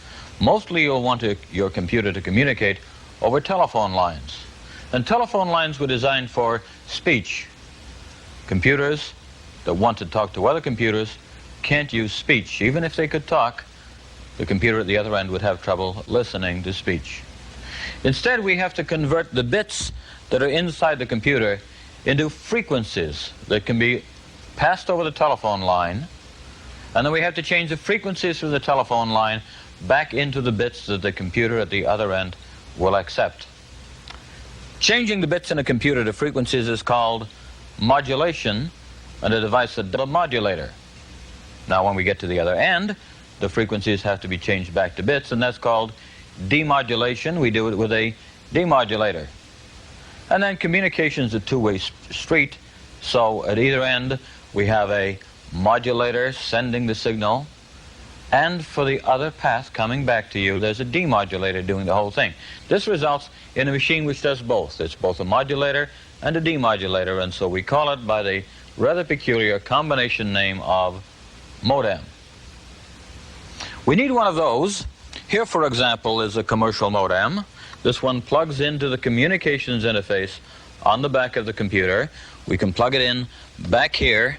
Speaker 2: Mostly you'll want your computer to communicate over telephone lines. And telephone lines were designed for speech. Computers that want to talk to other computers can't use speech. Even if they could talk, the computer at the other end would have trouble listening to speech. Instead, we have to convert the bits that are inside the computer into frequencies that can be passed over the telephone line, and then we have to change the frequencies through the telephone line back into the bits that the computer at the other end will accept. Changing the bits in a computer to frequencies is called modulation, and a device that does a modulator. Now, when we get to the other end, the frequencies have to be changed back to bits, and that's called demodulation. We do it with a demodulator. And then communication is a two-way street, so at either end we have a modulator sending the signal, and for the other path coming back to you, there's a demodulator doing the whole thing. This results in a machine which does both. It's both a modulator and a demodulator, and so we call it by the rather peculiar combination name of modem. We need one of those. Here, for example, is a commercial modem. This one plugs into the communications interface on the back of the computer. We can plug it in back here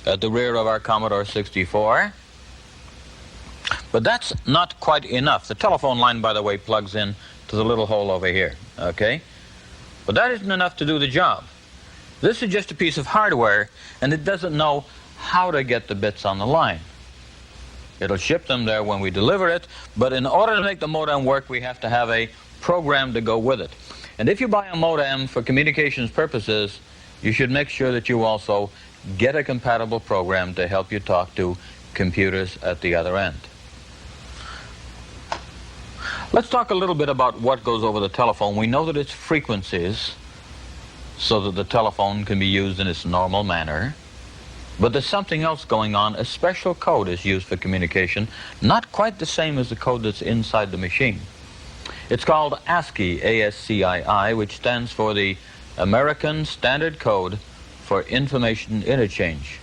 Speaker 2: at the rear of our Commodore 64. But that's not quite enough. The telephone line, by the way, plugs in to the little hole over here, okay? But that isn't enough to do the job. This is just a piece of hardware, and it doesn't know how to get the bits on the line. It'll ship them there when we deliver it, but in order to make the modem work, we have to have a program to go with it. And if you buy a modem for communications purposes, you should make sure that you also get a compatible program to help you talk to computers at the other end. Let's talk a little bit about what goes over the telephone. We know that it's frequencies so that the telephone can be used in its normal manner. But there's something else going on. A special code is used for communication, not quite the same as the code that's inside the machine. It's called ASCII, A-S-C-I-I, which stands for the American Standard Code for Information Interchange.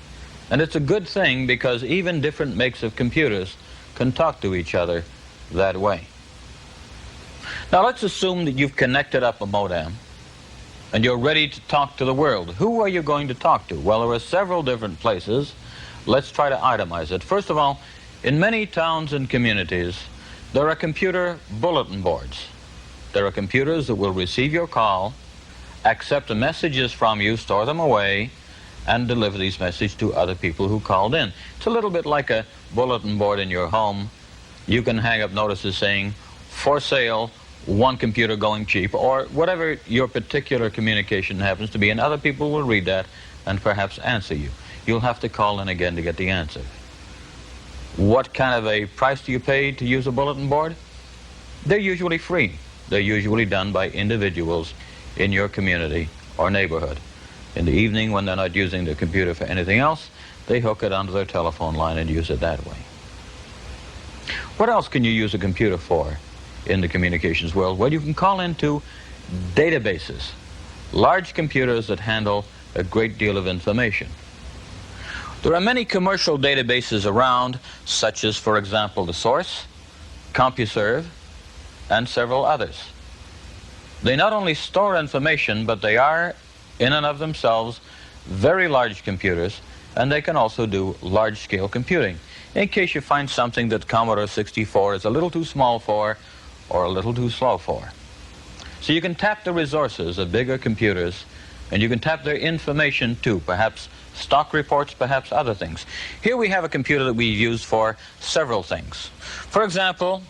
Speaker 2: And it's a good thing because even different makes of computers can talk to each other that way. Now let's assume that you've connected up a modem and you're ready to talk to the world. Who are you going to talk to? Well, there are several different places. Let's try to itemize it. First of all, in many towns and communities, there are computer bulletin boards. There are computers that will receive your call, accept the messages from you, store them away, and deliver these messages to other people who called in. It's a little bit like a bulletin board in your home. You can hang up notices saying, for sale, one computer going cheap, or whatever your particular communication happens to be, and other people will read that and perhaps answer you. You'll have to call in again to get the answer. What kind of a price do you pay to use a bulletin board? They're usually free. They're usually done by individuals in your community or neighborhood. In the evening, when they're not using the computer for anything else, they hook it onto their telephone line and use it that way. What else can you use a computer for in the communications world? Well, you can call into databases, large computers that handle a great deal of information. There are many commercial databases around, such as, for example, The Source, CompuServe, and several others. They not only store information, but they are, in and of themselves, very large computers, and they can also do large-scale computing, in case you find something that Commodore 64 is a little too small for or a little too slow for. So you can tap the resources of bigger computers, and you can tap their information too, perhaps stock reports, perhaps other things. Here we have a computer that we've used for several things. For example,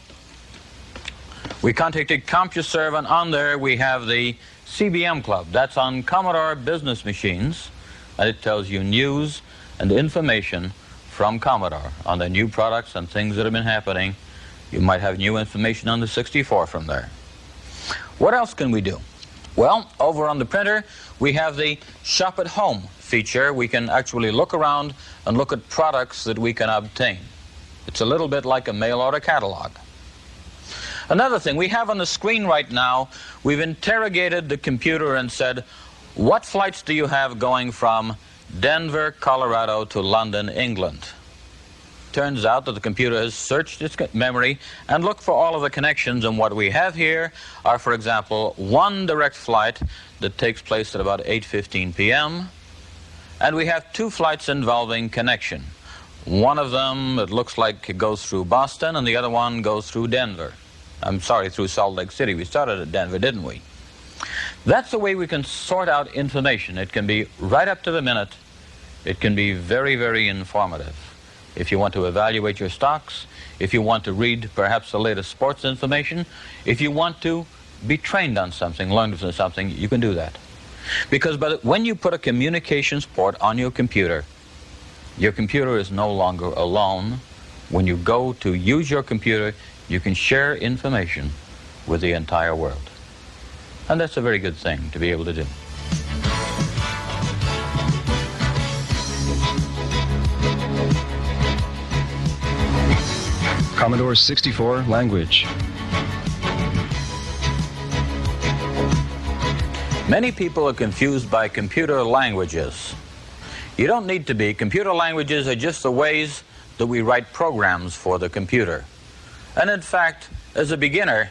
Speaker 2: we contacted CompuServe, and on there we have the CBM Club. That's on Commodore business machines, and it tells you news and information from Commodore on the new products and things that have been happening. You might have new information on the 64 from there. What else can we do? Well, over on the printer, we have the Shop at Home feature. We can actually look around and look at products that we can obtain. It's a little bit like a mail order catalog. Another thing, we have on the screen right now, we've interrogated the computer and said, what flights do you have going from Denver, Colorado to London, England? Turns out that the computer has searched its memory and looked for all of the connections, and what we have here are, for example, one direct flight that takes place at about 8:15 p.m., and we have two flights involving connection. One of them, it looks like it goes through Boston, and the other one goes through Denver. I'm sorry, through Salt Lake City. We started at Denver, didn't we? That's the way we can sort out information. It can be right up to the minute. It can be very, very informative. If you want to evaluate your stocks, if you want to read perhaps the latest sports information, if you want to be trained on something, learn something, you can do that. Because when you put a communications port on your computer is no longer alone. When you go to use your computer, you can share information with the entire world. And that's a very good thing to be able to do.
Speaker 1: Commodore 64 language.
Speaker 2: Many people are confused by computer languages. You don't need to be. Computer languages are just the ways that we write programs for the computer. And in fact, as a beginner,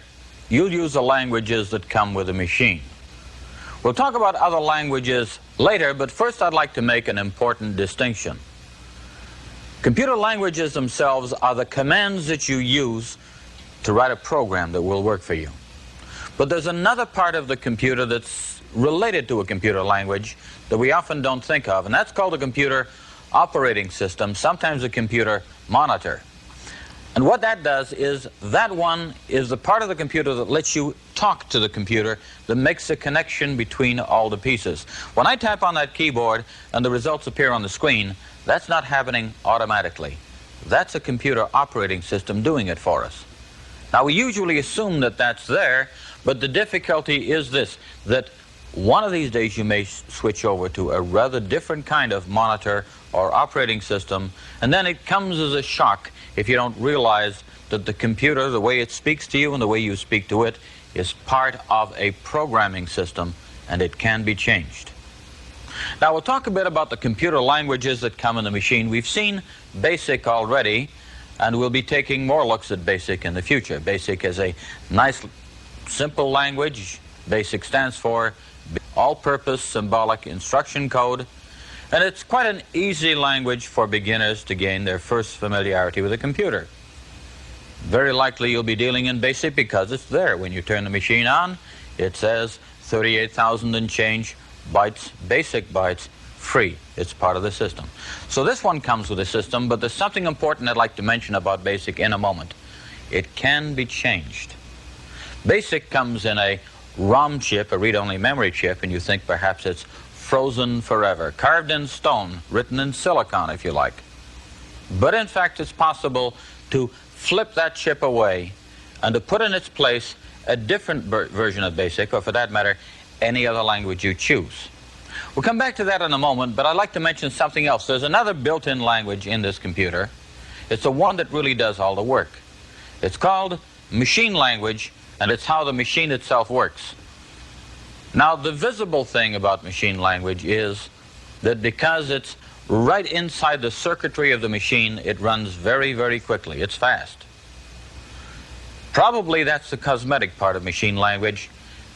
Speaker 2: you'll use the languages that come with the machine. We'll talk about other languages later, but first I'd like to make an important distinction. Computer languages themselves are the commands that you use to write a program that will work for you. But there's another part of the computer that's related to a computer language that we often don't think of, and that's called a computer operating system, sometimes a computer monitor. And what that does is that one is the part of the computer that lets you talk to the computer, that makes the connection between all the pieces. When I tap on that keyboard and the results appear on the screen, that's not happening automatically. That's a computer operating system doing it for us. Now, we usually assume that that's there, but the difficulty is this, that one of these days you may switch over to a rather different kind of monitor or operating system, and then it comes as a shock if you don't realize that the computer, the way it speaks to you and the way you speak to it, is part of a programming system, and it can be changed. Now, we'll talk a bit about the computer languages that come in the machine. We've seen BASIC already, and we'll be taking more looks at BASIC in the future. BASIC is a nice, simple language. BASIC stands for All-Purpose Symbolic Instruction Code, and it's quite an easy language for beginners to gain their first familiarity with a computer. Very likely you'll be dealing in BASIC because it's there. When you turn the machine on, it says 38,000 and change bytes, basic bytes, free. It's part of the system. So this one comes with a system, but there's something important I'd like to mention about BASIC in a moment. It can be changed. BASIC comes in a ROM chip, a read-only memory chip, and you think perhaps it's frozen forever, carved in stone, written in silicon, if you like. But in fact, it's possible to flip that chip away and to put in its place a different version of BASIC, or for that matter, any other language you choose. We'll come back to that in a moment, but I'd like to mention something else. There's another built-in language in this computer. It's the one that really does all the work. It's called machine language, and it's how the machine itself works. Now, the visible thing about machine language is that because it's right inside the circuitry of the machine, it runs very, very quickly. It's fast. Probably that's the cosmetic part of machine language.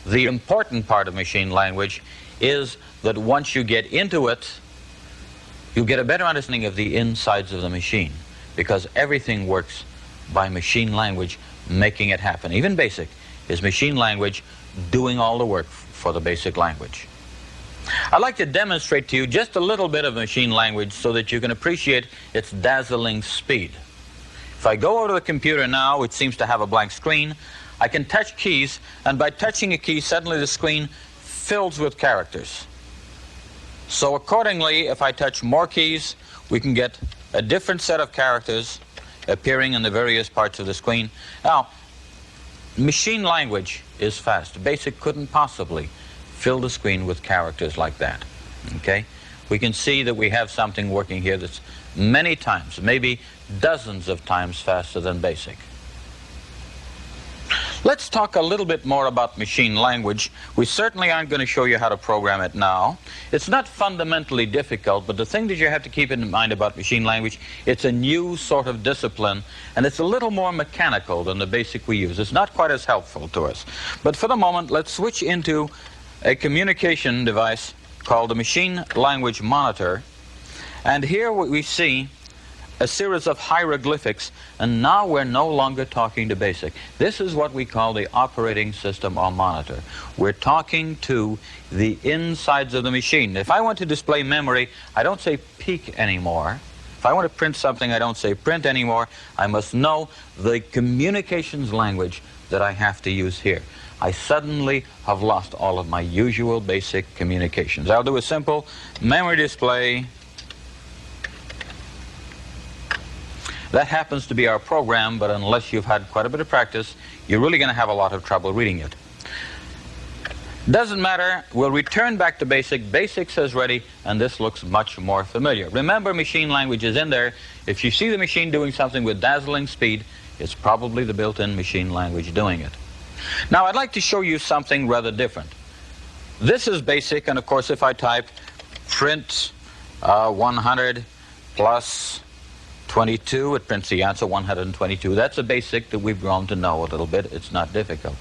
Speaker 2: The important part of machine language is that once you get into it, you get a better understanding of the insides of the machine, because everything works by machine language making it happen. Even BASIC is machine language doing all the work for the BASIC language. I'd like to demonstrate to you just a little bit of machine language so that you can appreciate its dazzling speed. If I go over to the computer now, which seems to have a blank screen, I can touch keys, and by touching a key, suddenly the screen fills with characters. So accordingly, if I touch more keys, we can get a different set of characters appearing in the various parts of the screen. Now, machine language is fast. BASIC couldn't possibly fill the screen with characters like that. Okay? We can see that we have something working here that's many times, maybe dozens of times faster than BASIC. Let's talk a little bit more about machine language. We certainly aren't going to show you how to program it now. It's not fundamentally difficult, but the thing that you have to keep in mind about machine language, it's a new sort of discipline, and it's a little more mechanical than the BASIC we use. It's not quite as helpful to us. But for the moment, let's switch into a communication device called the Machine Language Monitor. And here we see a series of hieroglyphics, and now we're no longer talking to BASIC. This is what we call the operating system or monitor. We're talking to the insides of the machine. If I want to display memory, I don't say peek anymore. If I want to print something, I don't say print anymore. I must know the communications language that I have to use here. I suddenly have lost all of my usual basic communications. I'll do a simple memory display. That happens to be our program, but unless you've had quite a bit of practice, you're really going to have a lot of trouble reading it. Doesn't matter. We'll return back to BASIC. BASIC says ready, and this looks much more familiar. Remember, machine language is in there. If you see the machine doing something with dazzling speed, it's probably the built-in machine language doing it. Now, I'd like to show you something rather different. This is BASIC, and of course, if I type print 100 plus 22, it prints the answer 122. That's a BASIC that we've grown to know a little bit. It's not difficult.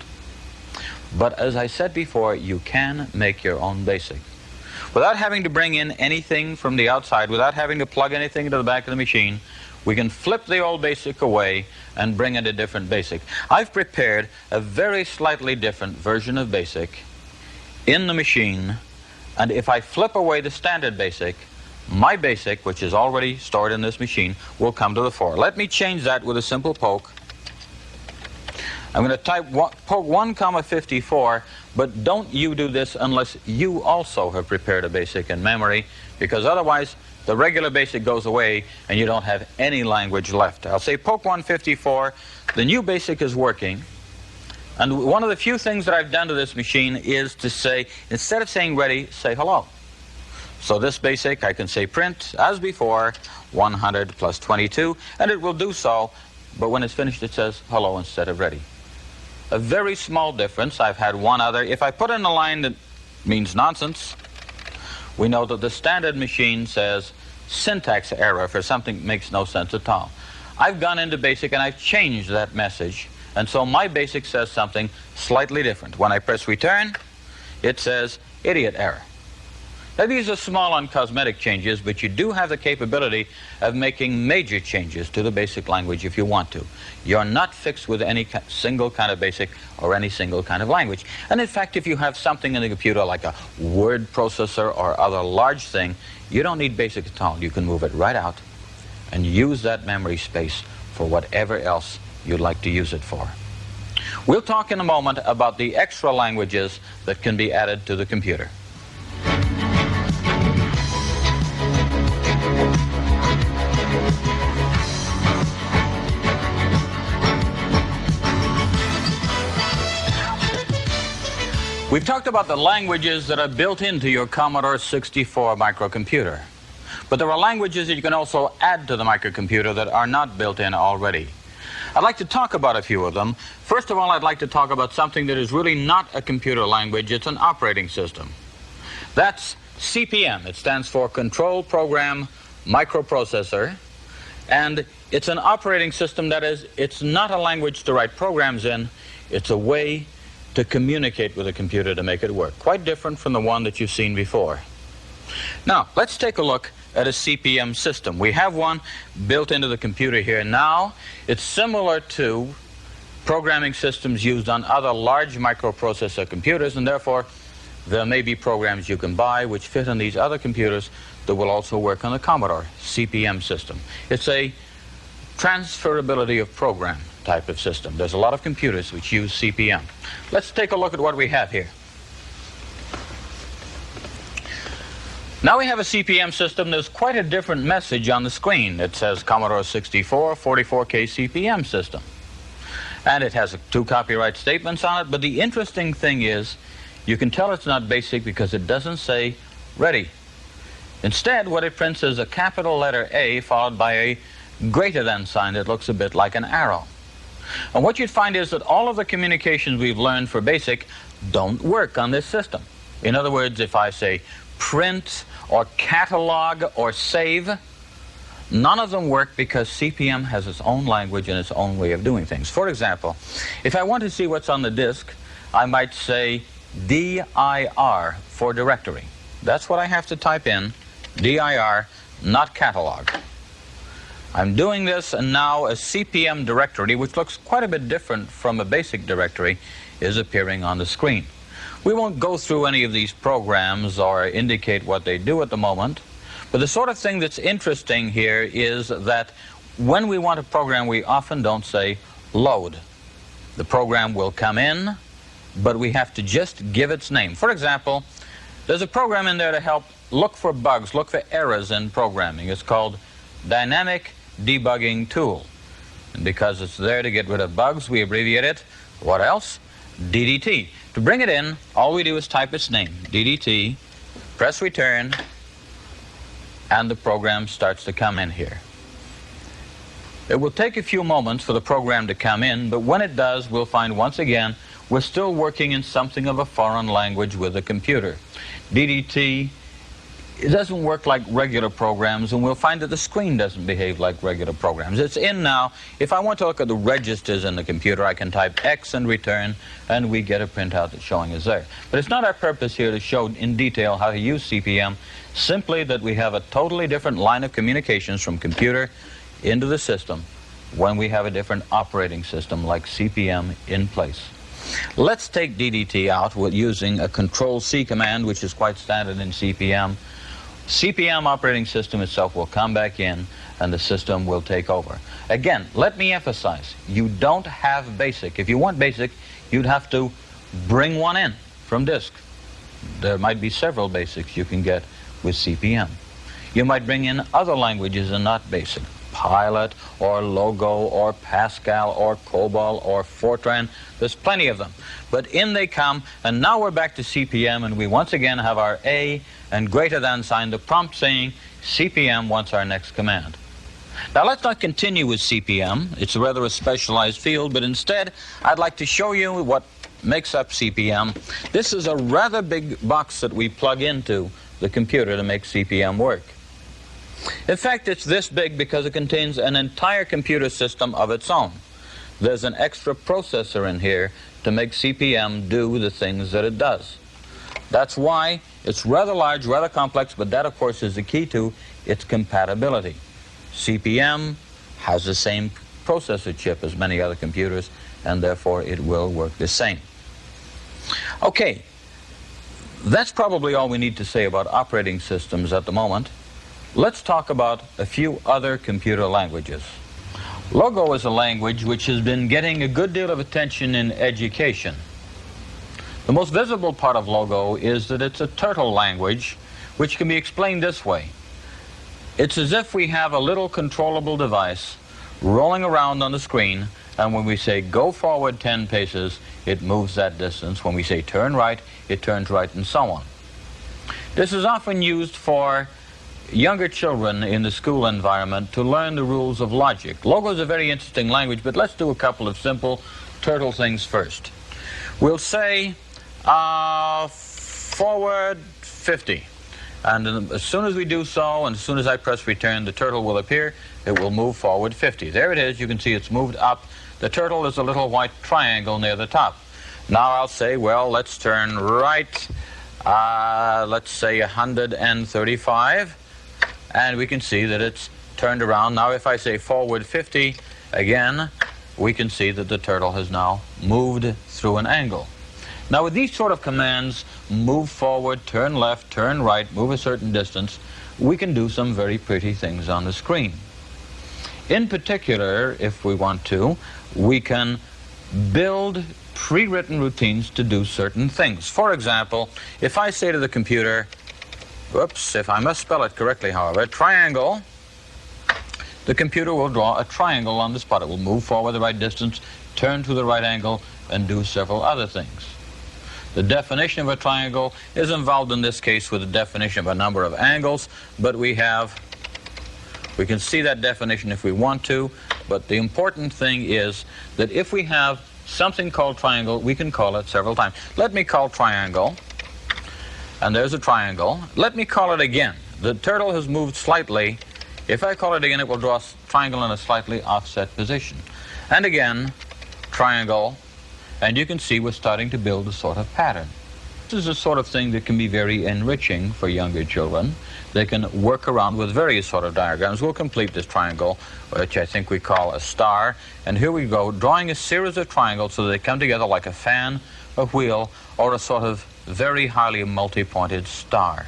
Speaker 2: But as I said before, you can make your own BASIC. Without having to bring in anything from the outside, without having to plug anything into the back of the machine, we can flip the old BASIC away and bring in a different BASIC. I've prepared a very slightly different version of BASIC in the machine, and if I flip away the standard basic, my basic, which is already stored in this machine, will come to the fore. Let me change that with a simple poke. I'm going to type poke 1, 54, but don't you do this unless you also have prepared a basic in memory, because otherwise the regular basic goes away and you don't have any language left. I'll say poke 154, the new basic is working, and one of the few things that I've done to this machine is to say, instead of saying ready, say hello. So this basic, I can say print, as before, 100 plus 22, and it will do so, but when it's finished it says hello instead of ready. A very small difference. I've had one other. If I put in a line that means nonsense, we know that the standard machine says syntax error for something that makes no sense at all. I've gone into BASIC and I've changed that message, and so my BASIC says something slightly different. When I press return, it says idiot error. Now these are small and cosmetic changes, but you do have the capability of making major changes to the BASIC language if you want to. You're not fixed with any single kind of BASIC or any single kind of language. And in fact, if you have something in the computer like a word processor or other large thing, you don't need BASIC at all. You can move it right out and use that memory space for whatever else you'd like to use it for. We'll talk in a moment about the extra languages that can be added to the computer. We've talked about the languages that are built into your Commodore 64 microcomputer. But there are languages that you can also add to the microcomputer that are not built in already. I'd like to talk about a few of them. First of all, I'd like to talk about something that is really not a computer language. It's an operating system. That's CPM. It stands for Control Program Microprocessor. And it's an operating system that is, it's not a language to write programs in. It's a way to communicate with a computer to make it work. Quite different from the one that you've seen before. Now, let's take a look at a CPM system. We have one built into the computer here now. It's similar to programming systems used on other large microprocessor computers, and therefore there may be programs you can buy which fit on these other computers that will also work on the Commodore CPM system. It's a transferability of program type of system. There's a lot of computers which use CPM. Let's take a look at what we have here. Now we have a CPM system. There's quite a different message on the screen. It says Commodore 64 44K CPM system. And it has 2 copyright statements on it, but the interesting thing is you can tell it's not BASIC because it doesn't say ready. Instead, what it prints is a capital letter A followed by a greater than sign that looks a bit like an arrow. And what you'd find is that all of the communications we've learned for BASIC don't work on this system. In other words, if I say print or catalog or save, none of them work because CPM has its own language and its own way of doing things. For example, if I want to see what's on the disk, I might say dir for directory. That's what I have to type in, dir, not catalog. I'm doing this, and now a CPM directory, which looks quite a bit different from a BASIC directory, is appearing on the screen. We won't go through any of these programs or indicate what they do at the moment, but the sort of thing that's interesting here is that when we want a program, we often don't say load. The program will come in, but we have to just give its name. For example, there's a program in there to help look for bugs, look for errors in programming. It's called Dynamic Debugging Tool. And because it's there to get rid of bugs, we abbreviate it. What else? DDT. To bring it in, all we do is type its name, DDT, press return, and the program starts to come in here. It will take a few moments for the program to come in, but when it does, we'll find once again we're still working in something of a foreign language with the computer. DDT, it doesn't work like regular programs, and we'll find that the screen doesn't behave like regular programs. It's in now. If I want to look at the registers in the computer, I can type X and return, and we get a printout that's showing us there. But it's not our purpose here to show in detail how to use CPM, simply that we have a totally different line of communications from computer into the system when we have a different operating system like CPM in place. Let's take DDT out with using a Control-C command, which is quite standard in CPM. CPM operating system itself will come back in, and the system will take over. Again, let me emphasize, you don't have BASIC. If you want BASIC, you'd have to bring one in from disk. There might be several BASICs you can get with CPM. You might bring in other languages and not BASIC. Pilot, or Logo, or Pascal, or COBOL, or Fortran. There's plenty of them. But in they come, and now we're back to CPM, and we once again have our A and greater than sign, the prompt saying CPM wants our next command. Now let's not continue with CPM. It's rather a specialized field, but instead I'd like to show you what makes up CPM. This is a rather big box that we plug into the computer to make CPM work. In fact, it's this big because it contains an entire computer system of its own. There's an extra processor in here to make CPM do the things that it does. That's why it's rather large, rather complex, but that, of course, is the key to its compatibility. CPM has the same processor chip as many other computers, and therefore it will work the same. Okay, that's probably all we need to say about operating systems at the moment. Let's talk about a few other computer languages. Logo is a language which has been getting a good deal of attention in education. The most visible part of Logo is that it's a turtle language, which can be explained this way. It's as if we have a little controllable device rolling around on the screen, and when we say go forward 10 paces, it moves that distance. When we say turn right, it turns right, and so on. This is often used for younger children in the school environment to learn the rules of logic. Logo is a very interesting language, but let's do a couple of simple turtle things first. We'll say forward 50. And as soon as we do so, and as soon as I press return, the turtle will appear. It will move forward 50. There it is. You can see it's moved up. The turtle is a little white triangle near the top. Now I'll say, well, let's turn right, let's say 135. And we can see that it's turned around. Now if I say forward 50, again, we can see that the turtle has now moved through an angle. Now with these sort of commands, move forward, turn left, turn right, move a certain distance, we can do some very pretty things on the screen. In particular, if we want to, we can build pre-written routines to do certain things. For example, if I say to the computer, whoops, if I must spell it correctly, however, triangle, the computer will draw a triangle on the spot. It will move forward the right distance, turn to the right angle, and do several other things. The definition of a triangle is involved in this case with the definition of a number of angles, but we can see that definition if we want to, but the important thing is that if we have something called triangle, we can call it several times. Let me call triangle. And there's a triangle. Let me call it again. The turtle has moved slightly. If I call it again, it will draw a triangle in a slightly offset position. And again, triangle. And you can see we're starting to build a sort of pattern. This is the sort of thing that can be very enriching for younger children. They can work around with various sort of diagrams. We'll complete this triangle, which I think we call a star. And here we go, drawing a series of triangles so they come together like a fan, a wheel, or a sort of very highly multi-pointed star.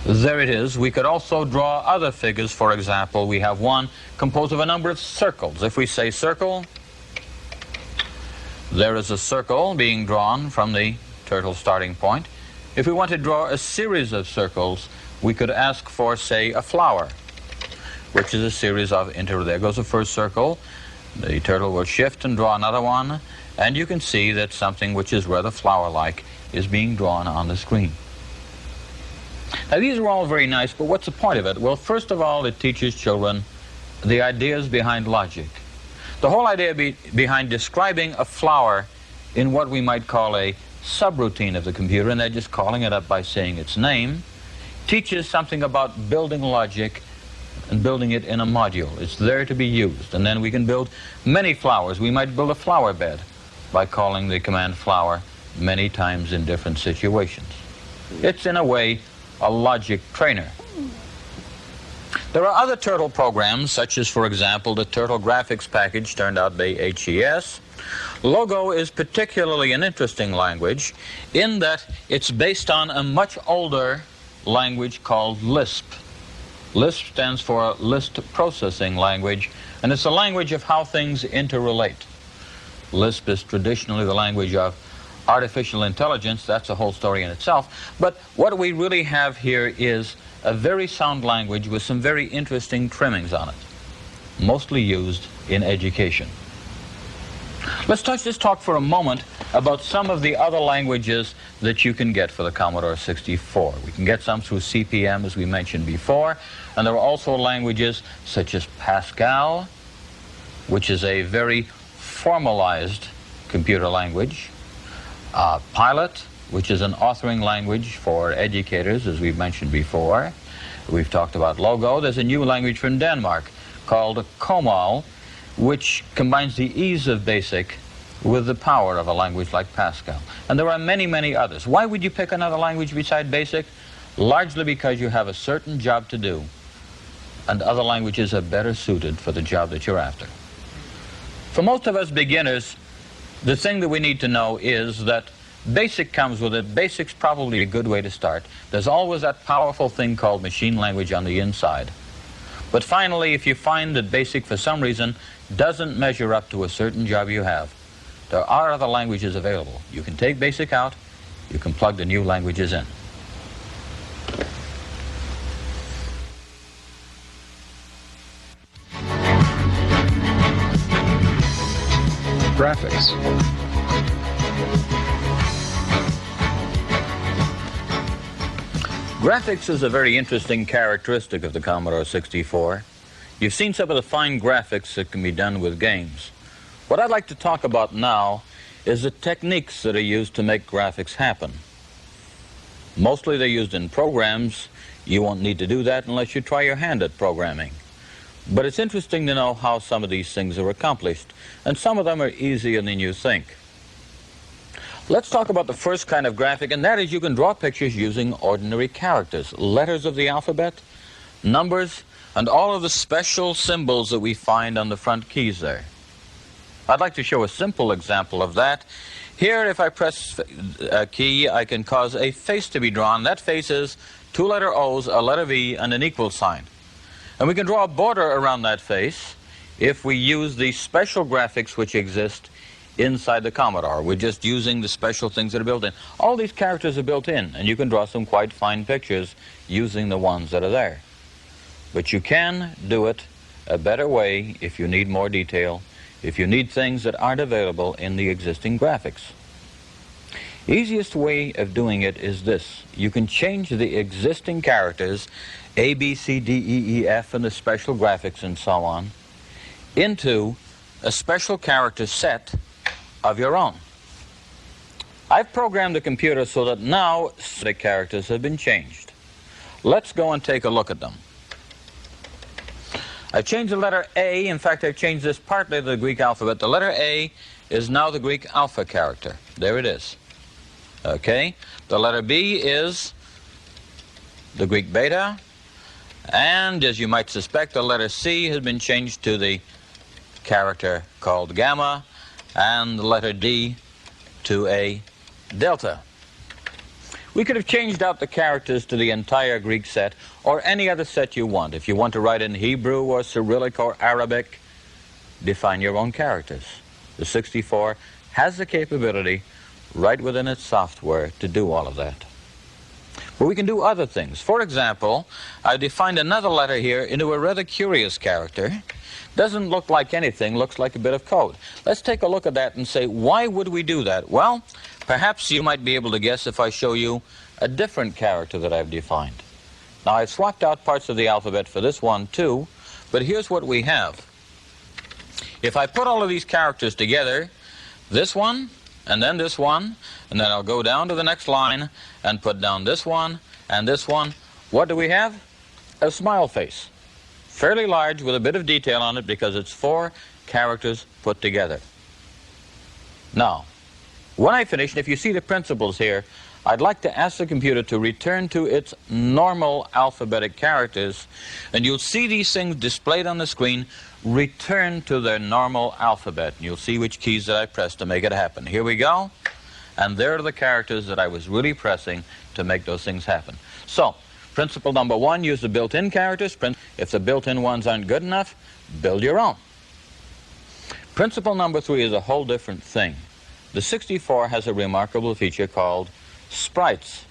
Speaker 2: There it is. We could also draw other figures. For example, we have one composed of a number of circles. If we say circle, there is a circle being drawn from the turtle starting point. If we want to draw a series of circles, we could ask for, say, a flower, which is a series of there goes the first circle. The turtle will shift and draw another one, and you can see that something which is rather flower-like is being drawn on the screen. Now these are all very nice, but what's the point of it? Well, first of all, it teaches children the ideas behind logic. The whole idea behind describing a flower in what we might call a subroutine of the computer, and they're just calling it up by saying its name, teaches something about building logic and building it in a module. It's there to be used. And then we can build many flowers. We might build a flower bed by calling the command flower many times in different situations. It's, in a way, a logic trainer. There are other Turtle programs, such as, for example, the Turtle graphics package turned out by HES. Logo is particularly an interesting language in that it's based on a much older language called Lisp. Lisp stands for List Processing Language, and it's a language of how things interrelate. Lisp is traditionally the language of artificial intelligence. That's a whole story in itself. But what we really have here is a very sound language with some very interesting trimmings on it, mostly used in education. Let's just talk for a moment about some of the other languages that you can get for the Commodore 64. We can get some through CP/M, as we mentioned before, and there are also languages such as Pascal, which is a very formalized computer language, Pilot, which is an authoring language for educators, as we've mentioned before. We've talked about Logo. There's a new language from Denmark called Comal, which combines the ease of BASIC with the power of a language like Pascal. And there are many, many others. Why would you pick another language beside BASIC? Largely because you have a certain job to do, and other languages are better suited for the job that you're after. For most of us beginners, the thing that we need to know is that BASIC comes with it. BASIC's probably a good way to start. There's always that powerful thing called machine language on the inside. But finally, if you find that BASIC, for some reason, doesn't measure up to a certain job you have, there are other languages available. You can take BASIC out, you can plug the new languages in.
Speaker 1: Graphics.
Speaker 2: Graphics is a very interesting characteristic of the Commodore 64. You've seen some of the fine graphics that can be done with games. What I'd like to talk about now is the techniques that are used to make graphics happen. Mostly they're used in programs. You won't need to do that unless you try your hand at programming. But it's interesting to know how some of these things are accomplished, and some of them are easier than you think. Let's talk about the first kind of graphic, and that is you can draw pictures using ordinary characters, letters of the alphabet, numbers, and all of the special symbols that we find on the front keys there. I'd like to show a simple example of that. Here, if I press a key, I can cause a face to be drawn. That face is 2 letter O's, a letter V, and an equal sign. And we can draw a border around that face if we use the special graphics which exist inside the Commodore. We're just using the special things that are built in. All these characters are built in, and you can draw some quite fine pictures using the ones that are there. But you can do it a better way if you need more detail, if you need things that aren't available in the existing graphics. Easiest way of doing it is this. You can change the existing characters, A, B, C, D, E, E, F, and the special graphics and so on, into a special character set of your own. I've programmed the computer so that now the characters have been changed. Let's go and take a look at them. I've changed the letter A. In fact, I've changed this partly to the Greek alphabet. The letter A is now the Greek alpha character. There it is. Okay? The letter B is the Greek beta. And as you might suspect, the letter C has been changed to the character called gamma, and the letter D to a delta. We could have changed out the characters to the entire Greek set, or any other set you want. If you want to write in Hebrew or Cyrillic or Arabic, define your own characters. The 64 has the capability right within its software to do all of that. But we can do other things. For example, I defined another letter here into a rather curious character. Doesn't look like anything, looks like a bit of code. Let's take a look at that and say, why would we do that? Well, perhaps you might be able to guess if I show you a different character that I've defined. Now, I've swapped out parts of the alphabet for this one too, but here's what we have. If I put all of these characters together, this one, and then this one, and then I'll go down to the next line and put down this one and this one, what do we have? A smile face. Fairly large with a bit of detail on it because it's 4 characters put together. Now, when I finish, and if you see the principles here, I'd like to ask the computer to return to its normal alphabetic characters, and you'll see these things displayed on the screen return to their normal alphabet. And you'll see which keys that I pressed to make it happen. Here we go, and there are the characters that I was really pressing to make those things happen. So, principle number one, use the built-in characters. If the built-in ones aren't good enough, build your own. Principle number three is a whole different thing. The 64 has a remarkable feature called sprites.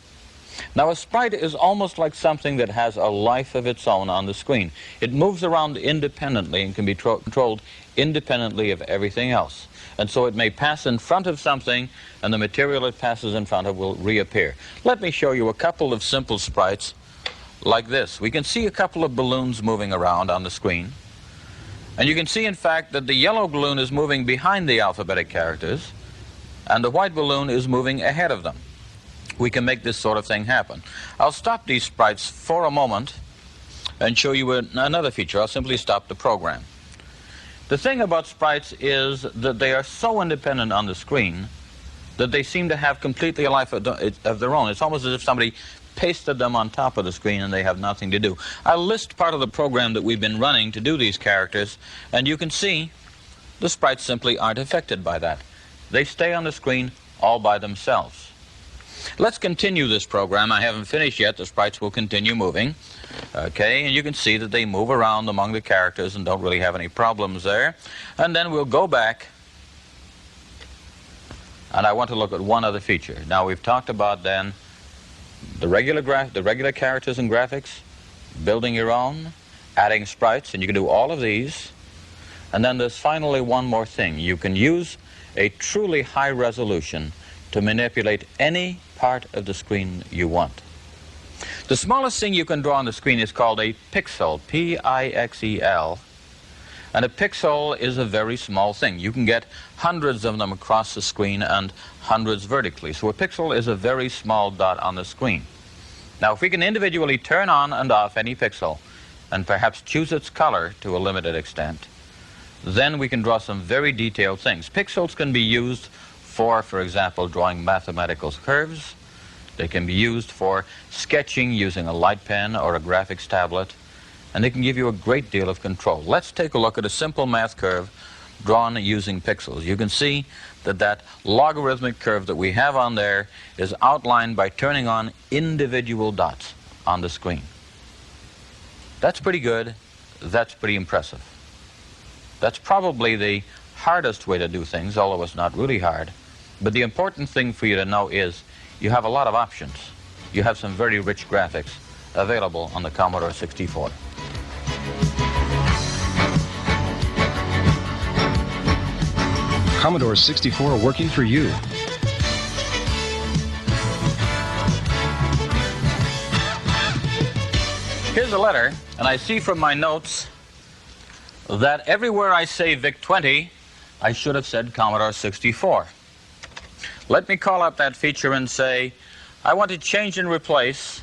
Speaker 2: Now, a sprite is almost like something that has a life of its own on the screen. It moves around independently and can be controlled independently of everything else. And so it may pass in front of something, and the material it passes in front of will reappear. Let me show you a couple of simple sprites like this. We can see a couple of balloons moving around on the screen. And you can see, in fact, that the yellow balloon is moving behind the alphabetic characters, and the white balloon is moving ahead of them. We can make this sort of thing happen. I'll stop these sprites for a moment and show you another feature. I'll simply stop the program. The thing about sprites is that they are so independent on the screen that they seem to have completely a life of their own. It's almost as if somebody pasted them on top of the screen and they have nothing to do. I'll list part of the program that we've been running to do these characters, and you can see the sprites simply aren't affected by that. They stay on the screen all by themselves. Let's continue this program. I haven't finished yet. The sprites will continue moving. Okay, and you can see that they move around among the characters and don't really have any problems there. And then we'll go back, and I want to look at one other feature. Now, we've talked about then the regular characters and graphics, building your own, adding sprites, and you can do all of these. And then there's finally one more thing. You can use a truly high resolution to manipulate any part of the screen you want. The smallest thing you can draw on the screen is called a pixel, P-I-X-E-L. And a pixel is a very small thing. You can get hundreds of them across the screen and hundreds vertically. So a pixel is a very small dot on the screen. Now, if we can individually turn on and off any pixel and perhaps choose its color to a limited extent, then we can draw some very detailed things. Pixels can be used for example, drawing mathematical curves. They can be used for sketching using a light pen or a graphics tablet, and they can give you a great deal of control. Let's take a look at a simple math curve drawn using pixels. You can see that that logarithmic curve that we have on there is outlined by turning on individual dots on the screen. That's pretty good. That's pretty impressive. That's probably the hardest way to do things, although it's not really hard. But the important thing for you to know is you have a lot of options. You have some very rich graphics available on the Commodore 64.
Speaker 1: Commodore 64 working for you.
Speaker 2: Here's a letter, and I see from my notes that everywhere I say VIC-20, I should have said Commodore 64. Let me call up that feature and say, I want to change and replace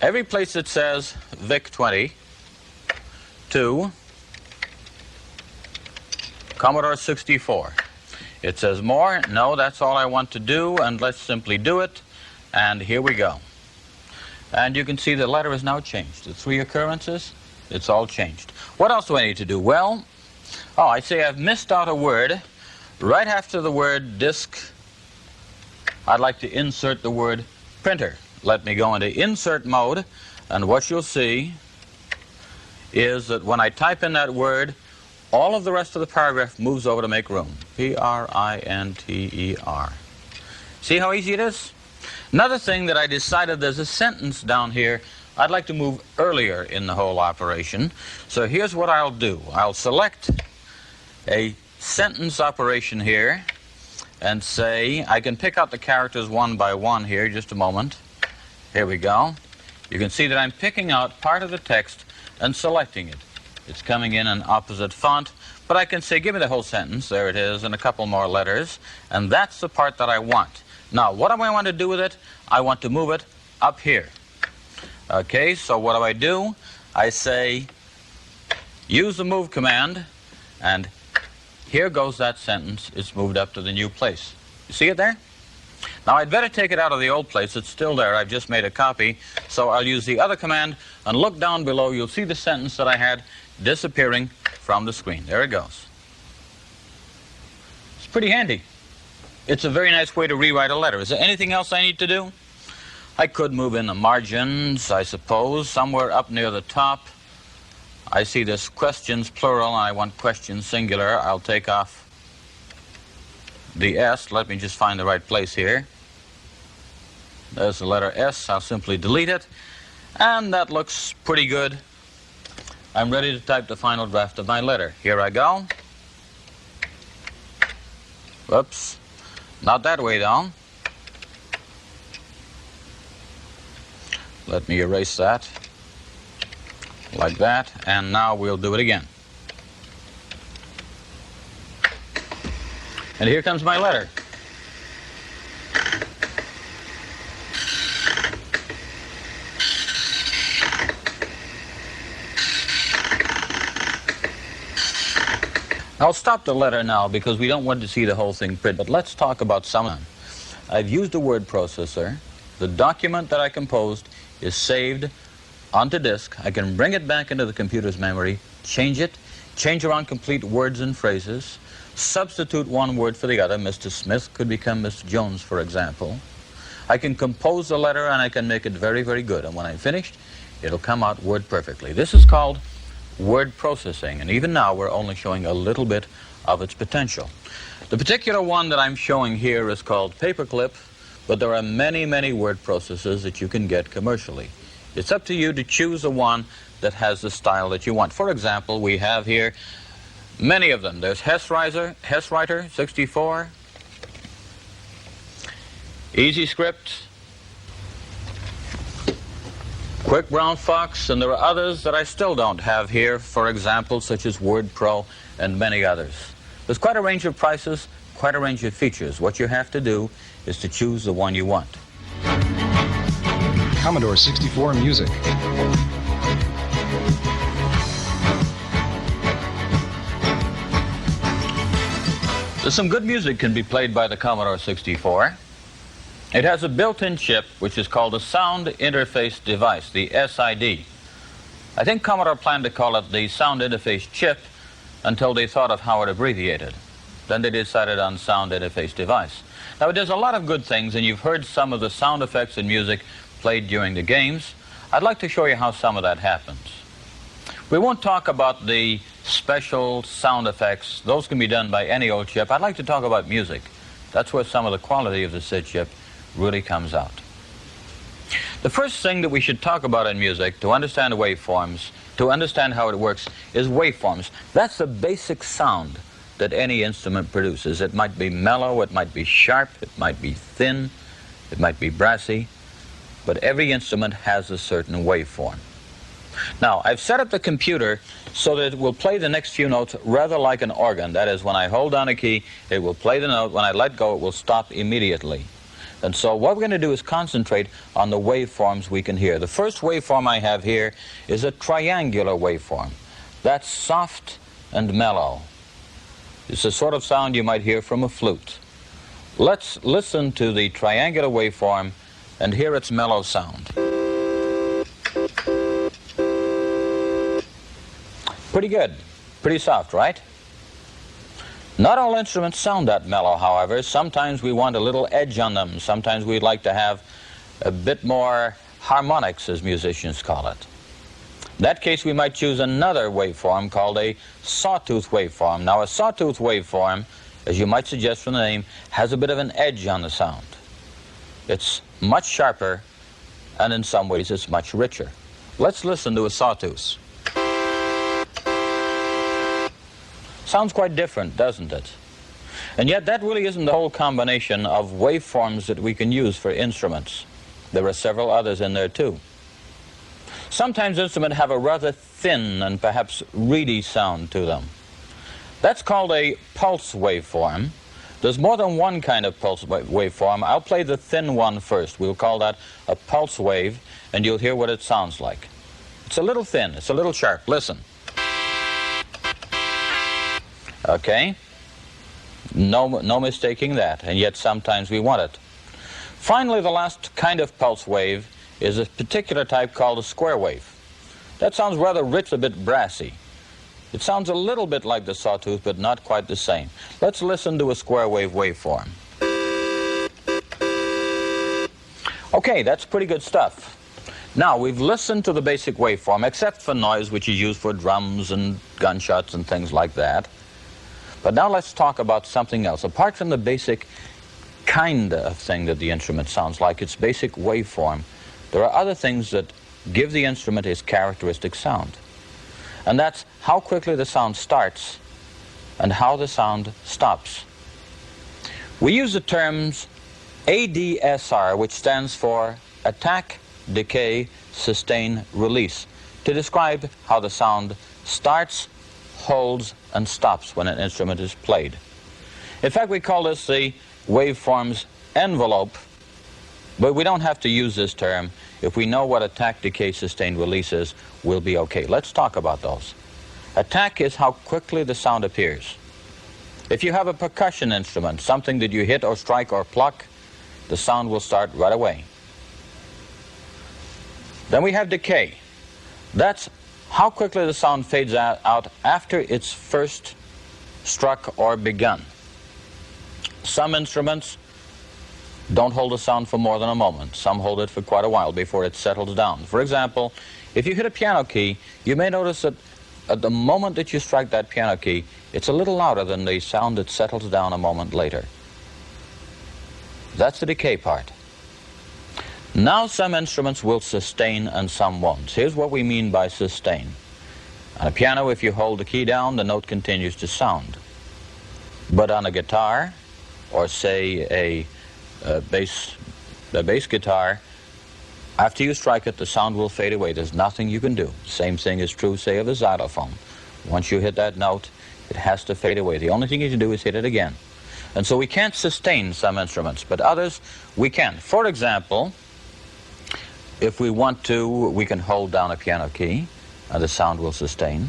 Speaker 2: every place that says VIC-20 to Commodore 64. It says more. No, that's all I want to do, and let's simply do it. And here we go. And you can see the letter is now changed. The three occurrences, it's all changed. What else do I need to do? Well, I say I've missed out a word. Right after the word disk, I'd like to insert the word printer. Let me go into insert mode, and what you'll see is that when I type in that word, all of the rest of the paragraph moves over to make room. P-R-I-N-T-E-R. See how easy it is? Another thing that I decided, there's a sentence down here I'd like to move earlier in the whole operation. So here's what I'll do. I'll select a sentence operation here and say, I can pick out the characters one by one here, just a moment. Here we go. You can see that I'm picking out part of the text and selecting it. It's coming in an opposite font, but I can say, give me the whole sentence. There it is, and a couple more letters, and that's the part that I want. Now, what do I want to do with it? I want to move it up here. Okay, so what do? I say, use the move command, and here goes that sentence. It's moved up to the new place. You see it there? Now I'd better take it out of the old place. It's still there. I've just made a copy. So I'll use the other command and look down below. You'll see the sentence that I had disappearing from the screen. There it goes. It's pretty handy. It's a very nice way to rewrite a letter. Is there anything else I need to do? I could move in the margins, I suppose, somewhere up near the top. I see this questions plural, and I want questions singular. I'll take off the S. Let me just find the right place here. There's the letter S. I'll simply delete it. And that looks pretty good. I'm ready to type the final draft of my letter. Here I go. Whoops. Not that way down. Let me erase that. Like that. And now we'll do it again. And here comes my letter. I'll stop the letter now because we don't want to see the whole thing print, but let's talk about some of them. I've used a word processor. The document that I composed is saved onto disk. I can bring it back into the computer's memory, change it, change around complete words and phrases, substitute one word for the other. Mr. Smith could become Mr. Jones, for example. I can compose the letter and I can make it very, very good. And when I'm finished, it'll come out word perfectly. This is called word processing, and even now we're only showing a little bit of its potential. The particular one that I'm showing here is called paperclip, but there are many, many word processors that you can get commercially. It's up to you to choose the one that has the style that you want. For example, we have here many of them. There's Hesswriter 64, EasyScript, Quick Brown Fox, and there are others that I still don't have here, for example, such as WordPro and many others. There's quite a range of prices, quite a range of features. What you have to do is to choose the one you want.
Speaker 1: Commodore 64 Music.
Speaker 2: There's some good music can be played by the Commodore 64. It has a built-in chip which is called a Sound Interface Device, the SID. I think Commodore planned to call it the Sound Interface Chip until they thought of how it abbreviated. Then they decided on Sound Interface Device. Now it does a lot of good things, and you've heard some of the sound effects and music played during the games. I'd like to show you how some of that happens. We won't talk about the special sound effects. Those can be done by any old chip. I'd like to talk about music. That's where some of the quality of the SID chip really comes out. The first thing that we should talk about in music to understand the waveforms, to understand how it works, is waveforms. That's the basic sound that any instrument produces. It might be mellow, it might be sharp, it might be thin, it might be brassy, but every instrument has a certain waveform. Now, I've set up the computer so that it will play the next few notes rather like an organ. That is, when I hold down a key, it will play the note. When I let go, it will stop immediately. And so what we're going to do is concentrate on the waveforms we can hear. The first waveform I have here is a triangular waveform. That's soft and mellow. It's the sort of sound you might hear from a flute. Let's listen to the triangular waveform and hear its mellow sound. Pretty good. Pretty soft, right? Not all instruments sound that mellow, however. Sometimes we want a little edge on them. Sometimes we'd like to have a bit more harmonics, as musicians call it. In that case, we might choose another waveform called a sawtooth waveform. Now, a sawtooth waveform, as you might suggest from the name, has a bit of an edge on the sound. It's much sharper, and in some ways, it's much richer. Let's listen to a sawtooth. Sounds quite different, doesn't it? And yet that really isn't the whole combination of waveforms that we can use for instruments. There are several others in there too. Sometimes instruments have a rather thin and perhaps reedy sound to them. That's called a pulse waveform. There's more than one kind of pulse waveform. I'll play the thin one first. We'll call that a pulse wave, and you'll hear what it sounds like. It's a little thin, it's a little sharp. Listen. Okay, no mistaking that, and yet sometimes we want it. Finally, the last kind of pulse wave is a particular type called a square wave. That sounds rather rich, a bit brassy. It sounds a little bit like the sawtooth, but not quite the same. Let's listen to a square wave waveform. Okay, that's pretty good stuff. Now, we've listened to the basic waveform, except for noise, which is used for drums and gunshots and things like that. But now let's talk about something else. Apart from the basic kind of thing that the instrument sounds like, its basic waveform, there are other things that give the instrument its characteristic sound. And that's how quickly the sound starts and how the sound stops. We use the terms ADSR, which stands for attack, decay, sustain, release, to describe how the sound starts, holds, and stops when an instrument is played. In fact, we call this the waveform's envelope, but we don't have to use this term. If we know what attack, decay, sustain, release is, we'll be okay. Let's talk about those. Attack is how quickly the sound appears. If you have a percussion instrument, something that you hit or strike or pluck, the sound will start right away. Then we have decay. That's how quickly the sound fades out after it's first struck or begun. Some instruments don't hold the sound for more than a moment. Some hold it for quite a while before it settles down. For example, if you hit a piano key, you may notice that at the moment that you strike that piano key, it's a little louder than the sound that settles down a moment later. That's the decay part. Now some instruments will sustain and some won't. Here's what we mean by sustain. On a piano, if you hold the key down, the note continues to sound. But on a guitar, or say a bass guitar, after you strike it, the sound will fade away. There's nothing you can do. Same thing is true, say, of a xylophone. Once you hit that note, it has to fade away. The only thing you can do is hit it again. And so we can't sustain some instruments, but others we can. For example, if we want to, we can hold down a piano key, and the sound will sustain.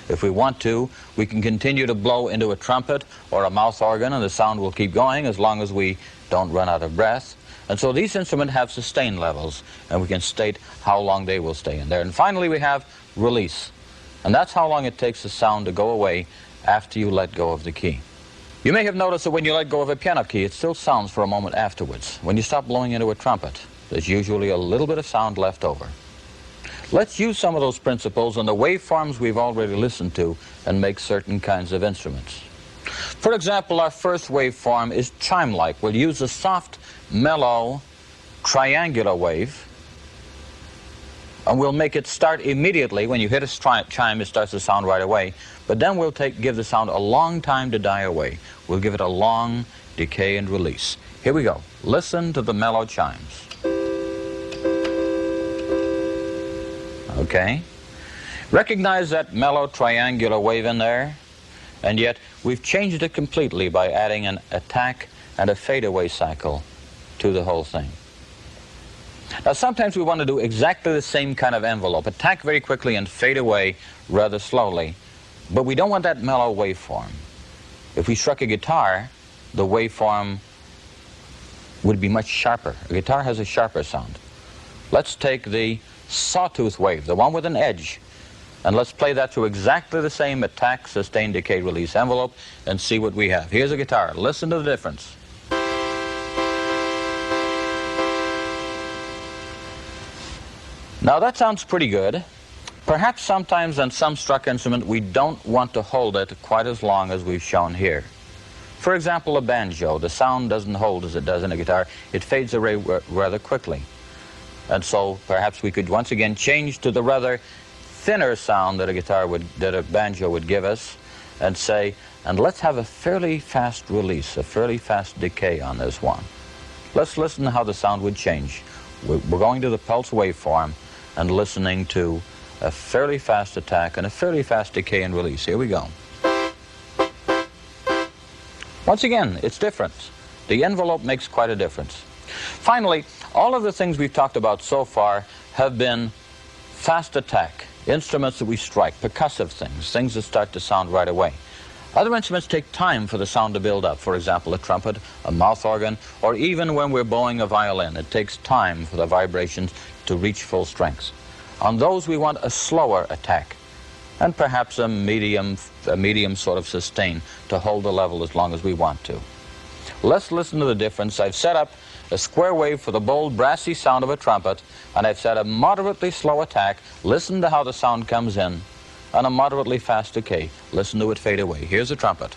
Speaker 2: If we want to, we can continue to blow into a trumpet or a mouth organ, and the sound will keep going as long as we don't run out of breath. And so these instruments have sustain levels, and we can state how long they will stay in there. And finally, we have release. And that's how long it takes the sound to go away after you let go of the key. You may have noticed that when you let go of a piano key, it still sounds for a moment afterwards. When you stop blowing into a trumpet, there's usually a little bit of sound left over. Let's use some of those principles and the waveforms we've already listened to and make certain kinds of instruments. For example, our first waveform is chime-like. We'll use a soft, mellow, triangular wave, and we'll make it start immediately. When you hit a chime, it starts to sound right away. But then we'll give the sound a long time to die away. We'll give it a long decay and release. Here we go. Listen to the mellow chimes. Okay? Recognize that mellow triangular wave in there? And yet, we've changed it completely by adding an attack and a fadeaway cycle to the whole thing. Now, sometimes we want to do exactly the same kind of envelope, attack very quickly and fade away rather slowly, but we don't want that mellow waveform. If we struck a guitar, the waveform would be much sharper. A guitar has a sharper sound. Let's take the sawtooth wave, the one with an edge, and let's play that through exactly the same attack, sustain, decay, release envelope and see what we have. Here's a guitar. Listen to the difference. Now that sounds pretty good. Perhaps sometimes on some struck instrument we don't want to hold it quite as long as we've shown here. For example, a banjo. The sound doesn't hold as it does in a guitar. It fades away rather quickly. And so perhaps we could once again change to the rather thinner sound that a banjo would give us, and say, and let's have a fairly fast release, a fairly fast decay on this one. Let's listen to how the sound would change. We're going to the pulse waveform and listening to a fairly fast attack and a fairly fast decay and release. Here we go. Once again, it's different. The envelope makes quite a difference. Finally, all of the things we've talked about so far have been fast attack, instruments that we strike, percussive things, things that start to sound right away. Other instruments take time for the sound to build up. For example, a trumpet, a mouth organ, or even when we're bowing a violin, it takes time for the vibrations to reach full strength. On those, we want a slower attack, and perhaps a medium sort of sustain to hold the level as long as we want to. Let's listen to the difference. I've set up a square wave for the bold, brassy sound of a trumpet, and I've set a moderately slow attack. Listen to how the sound comes in, and a moderately fast decay. Listen to it fade away. Here's a trumpet.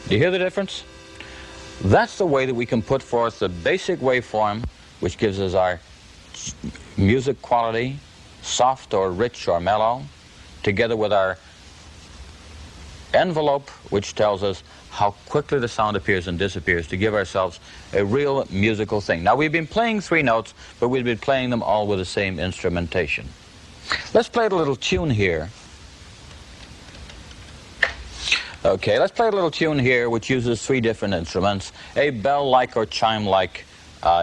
Speaker 2: Do you hear the difference? That's the way that we can put forth the basic waveform, which gives us our music quality, soft or rich or mellow, together with our envelope, which tells us how quickly the sound appears and disappears, to give ourselves a real musical thing. Now, we've been playing 3 notes, but we've been playing them all with the same instrumentation. Let's play a little tune here. Okay, let's play a little tune here which uses 3 different instruments. A bell-like or chime-like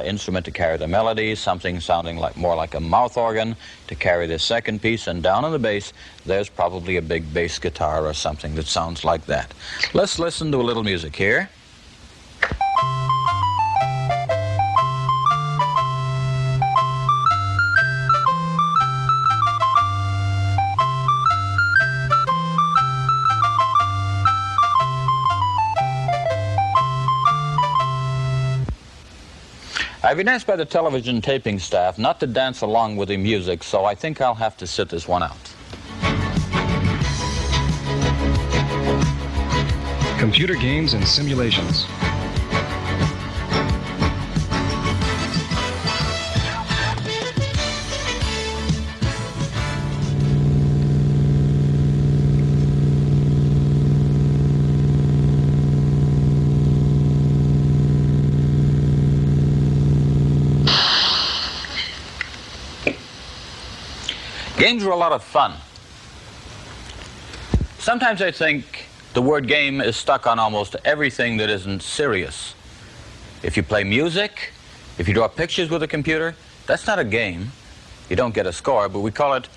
Speaker 2: instrument to carry the melody, something sounding more like a mouth organ to carry the second piece, and down on the bass there's probably a big bass guitar or something that sounds like that. Let's listen to a little music here. I've been asked by the television taping staff not to dance along with the music, so I think I'll have to sit this one out.
Speaker 1: Computer games and simulations.
Speaker 2: Games are a lot of fun. Sometimes I think the word game is stuck on almost everything that isn't serious. If you play music, if you draw pictures with a computer, that's not a game. You don't get a score, but we call it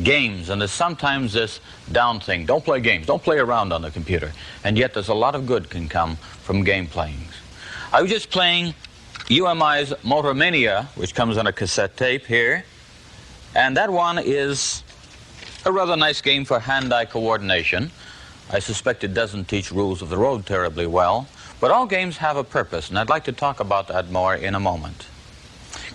Speaker 2: games. And there's sometimes this down thing. Don't play games. Don't play around on the computer. And yet there's a lot of good can come from game playing. I was just playing UMI's Motor Mania, which comes on a cassette tape here. And that one is a rather nice game for hand-eye coordination. I suspect it doesn't teach rules of the road terribly well, but all games have a purpose, and I'd like to talk about that more in a moment.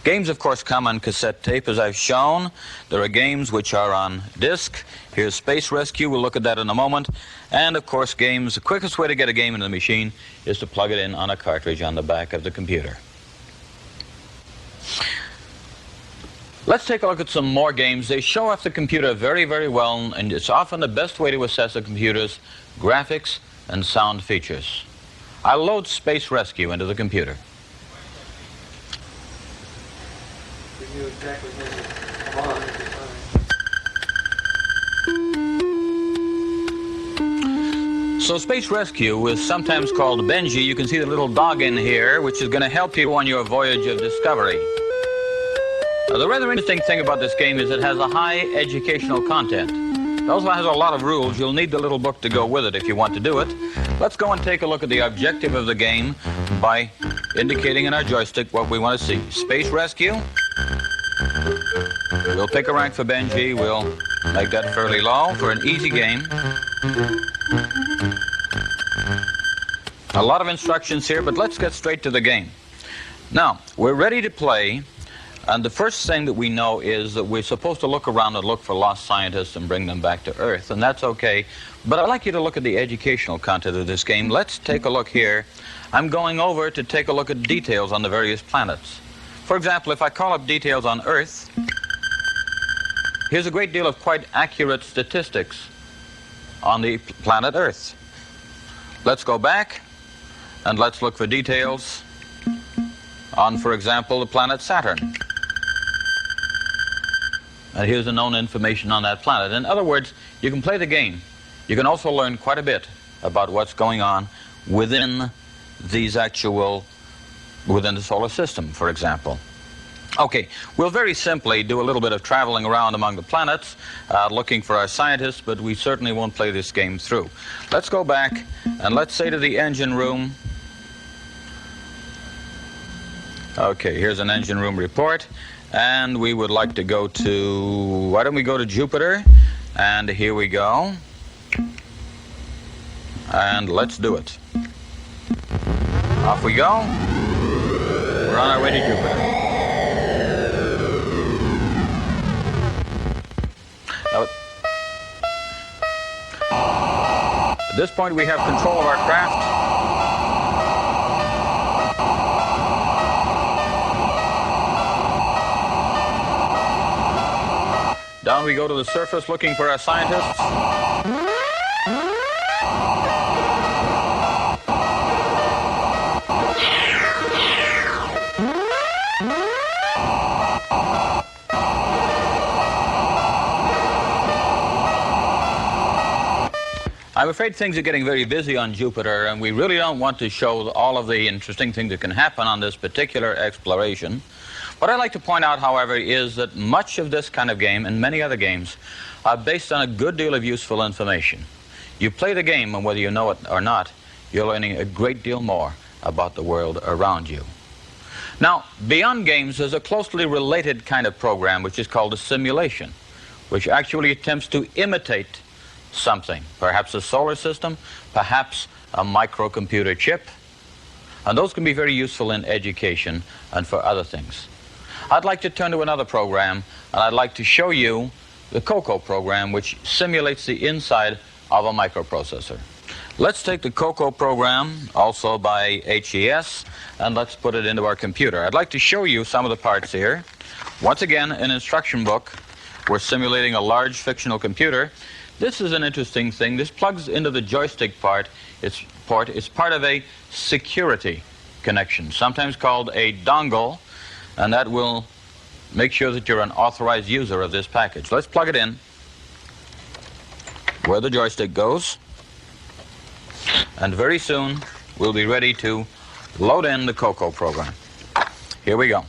Speaker 2: Games, of course, come on cassette tape, as I've shown. There are games which are on disc. Here's Space Rescue. We'll look at that in a moment. And, of course, games, the quickest way to get a game into the machine is to plug it in on a cartridge on the back of the computer. Let's take a look at some more games. They show off the computer very, very well, and it's often the best way to assess a computer's graphics and sound features. I'll load Space Rescue into the computer. So Space Rescue is sometimes called Benji. You can see the little dog in here, which is going to help you on your voyage of discovery. Now, the rather interesting thing about this game is it has a high educational content. It also has a lot of rules. You'll need the little book to go with it if you want to do it. Let's go and take a look at the objective of the game by indicating in our joystick what we want to see. Space Rescue. We'll pick a rank for Benji. We'll make that fairly low for an easy game. A lot of instructions here, but let's get straight to the game. Now, we're ready to play. And the first thing that we know is that we're supposed to look around and look for lost scientists and bring them back to Earth, and that's okay. But I'd like you to look at the educational content of this game. Let's take a look here. I'm going over to take a look at details on the various planets. For example, if I call up details on Earth, here's a great deal of quite accurate statistics on the planet Earth. Let's go back and let's look for details on, for example, the planet Saturn. And here's the known information on that planet. In other words, you can play the game. You can also learn quite a bit about what's going on within the solar system, for example. Okay, we'll very simply do a little bit of traveling around among the planets, looking for our scientists, but we certainly won't play this game through. Let's go back and let's say to the engine room. Okay, here's an engine room report, and we would like to go to, why don't we go to Jupiter? And here we go. And let's do it. Off we go. We're on our way to Jupiter. Now, at this point, we have control of our craft. Down we go to the surface looking for our scientists. I'm afraid things are getting very busy on Jupiter, and we really don't want to show all of the interesting things that can happen on this particular exploration. What I'd like to point out, however, is that much of this kind of game and many other games are based on a good deal of useful information. You play the game, and whether you know it or not, you're learning a great deal more about the world around you. Now, beyond games, there's a closely related kind of program which is called a simulation, which actually attempts to imitate something, perhaps a solar system, perhaps a microcomputer chip, and those can be very useful in education and for other things. I'd like to turn to another program, and I'd like to show you the COCO program, which simulates the inside of a microprocessor. Let's take the COCO program, also by HES, and let's put it into our computer. I'd like to show you some of the parts here. Once again, an instruction book. We're simulating a large fictional computer. This is an interesting thing. This plugs into the joystick part. It's part of a security connection, sometimes called a dongle, and that will make sure that you're an authorized user of this package. Let's plug it in where the joystick goes, and very soon we'll be ready to load in the COCO program. Here we go.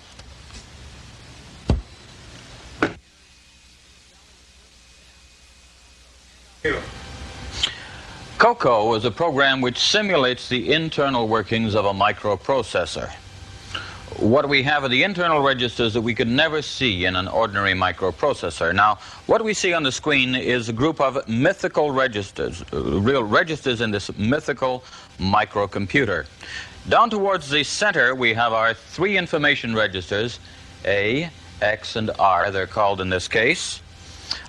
Speaker 2: COCO is a program which simulates the internal workings of a microprocessor. What we have are the internal registers that we could never see in an ordinary microprocessor. Now, what we see on the screen is a group of mythical registers, real registers in this mythical microcomputer. Down towards the center, we have our three information registers, A, X, and R, they're called in this case.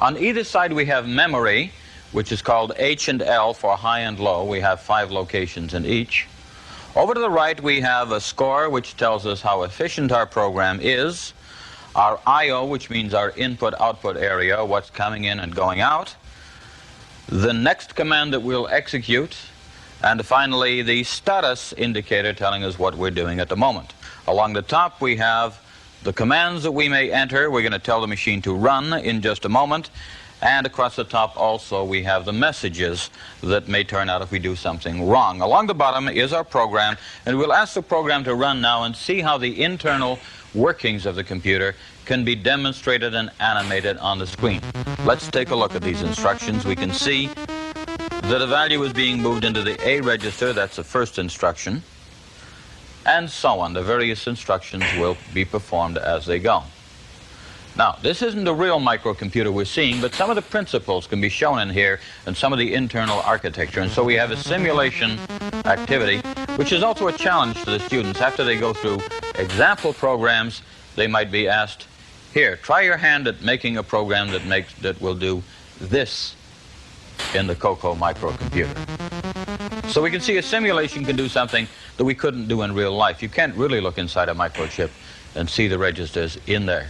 Speaker 2: On either side, we have memory, which is called H and L for high and low. We have 5 locations in each. Over to the right, we have a score, which tells us how efficient our program is. Our I/O, which means our input-output area, what's coming in and going out. The next command that we'll execute. And finally, the status indicator telling us what we're doing at the moment. Along the top, we have the commands that we may enter. We're going to tell the machine to run in just a moment. And across the top also we have the messages that may turn out if we do something wrong. Along the bottom is our program, and we'll ask the program to run now and see how the internal workings of the computer can be demonstrated and animated on the screen. Let's take a look at these instructions. We can see that a value is being moved into the A register, that's the first instruction, and so on. The various instructions will be performed as they go. Now, this isn't the real microcomputer we're seeing, but some of the principles can be shown in here and some of the internal architecture. And so we have a simulation activity, which is also a challenge to the students. After they go through example programs, they might be asked, here, try your hand at making a program that will do this in the COCO microcomputer. So we can see a simulation can do something that we couldn't do in real life. You can't really look inside a microchip and see the registers in there.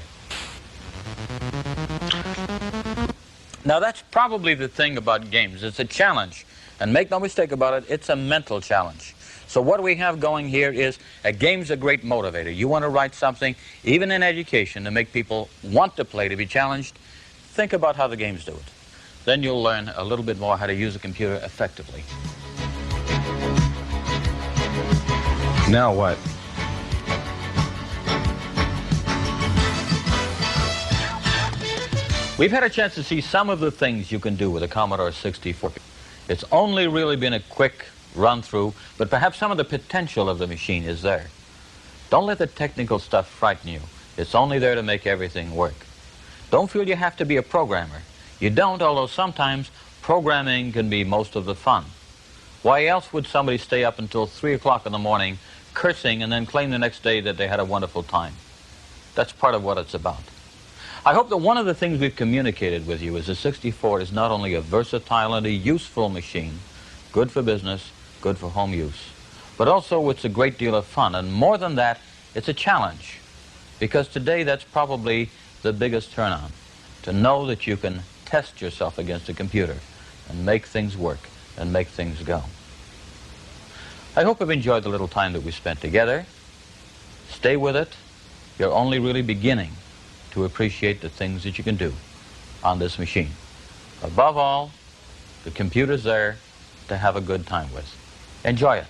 Speaker 2: Now, that's probably the thing about games. It's a challenge. And make no mistake about it, it's a mental challenge. So what we have going here is a game's a great motivator. You want to write something, even in education, to make people want to play, to be challenged. Think about how the games do it. Then you'll learn a little bit more how to use a computer effectively.
Speaker 1: Now what?
Speaker 2: We've had a chance to see some of the things you can do with a Commodore 64. It's only really been a quick run-through, but perhaps some of the potential of the machine is there. Don't let the technical stuff frighten you. It's only there to make everything work. Don't feel you have to be a programmer. You don't, although sometimes programming can be most of the fun. Why else would somebody stay up until 3 o'clock in the morning cursing and then claim the next day that they had a wonderful time? That's part of what it's about. I hope that one of the things we've communicated with you is the 64 is not only a versatile and a useful machine, good for business, good for home use, but also it's a great deal of fun. And more than that, it's a challenge. Because today that's probably the biggest turn-on, to know that you can test yourself against a computer and make things work and make things go. I hope you've enjoyed the little time that we spent together. Stay with it. You're only really beginning to appreciate the things that you can do on this machine. Above all, the computer's there to have a good time with. Enjoy it.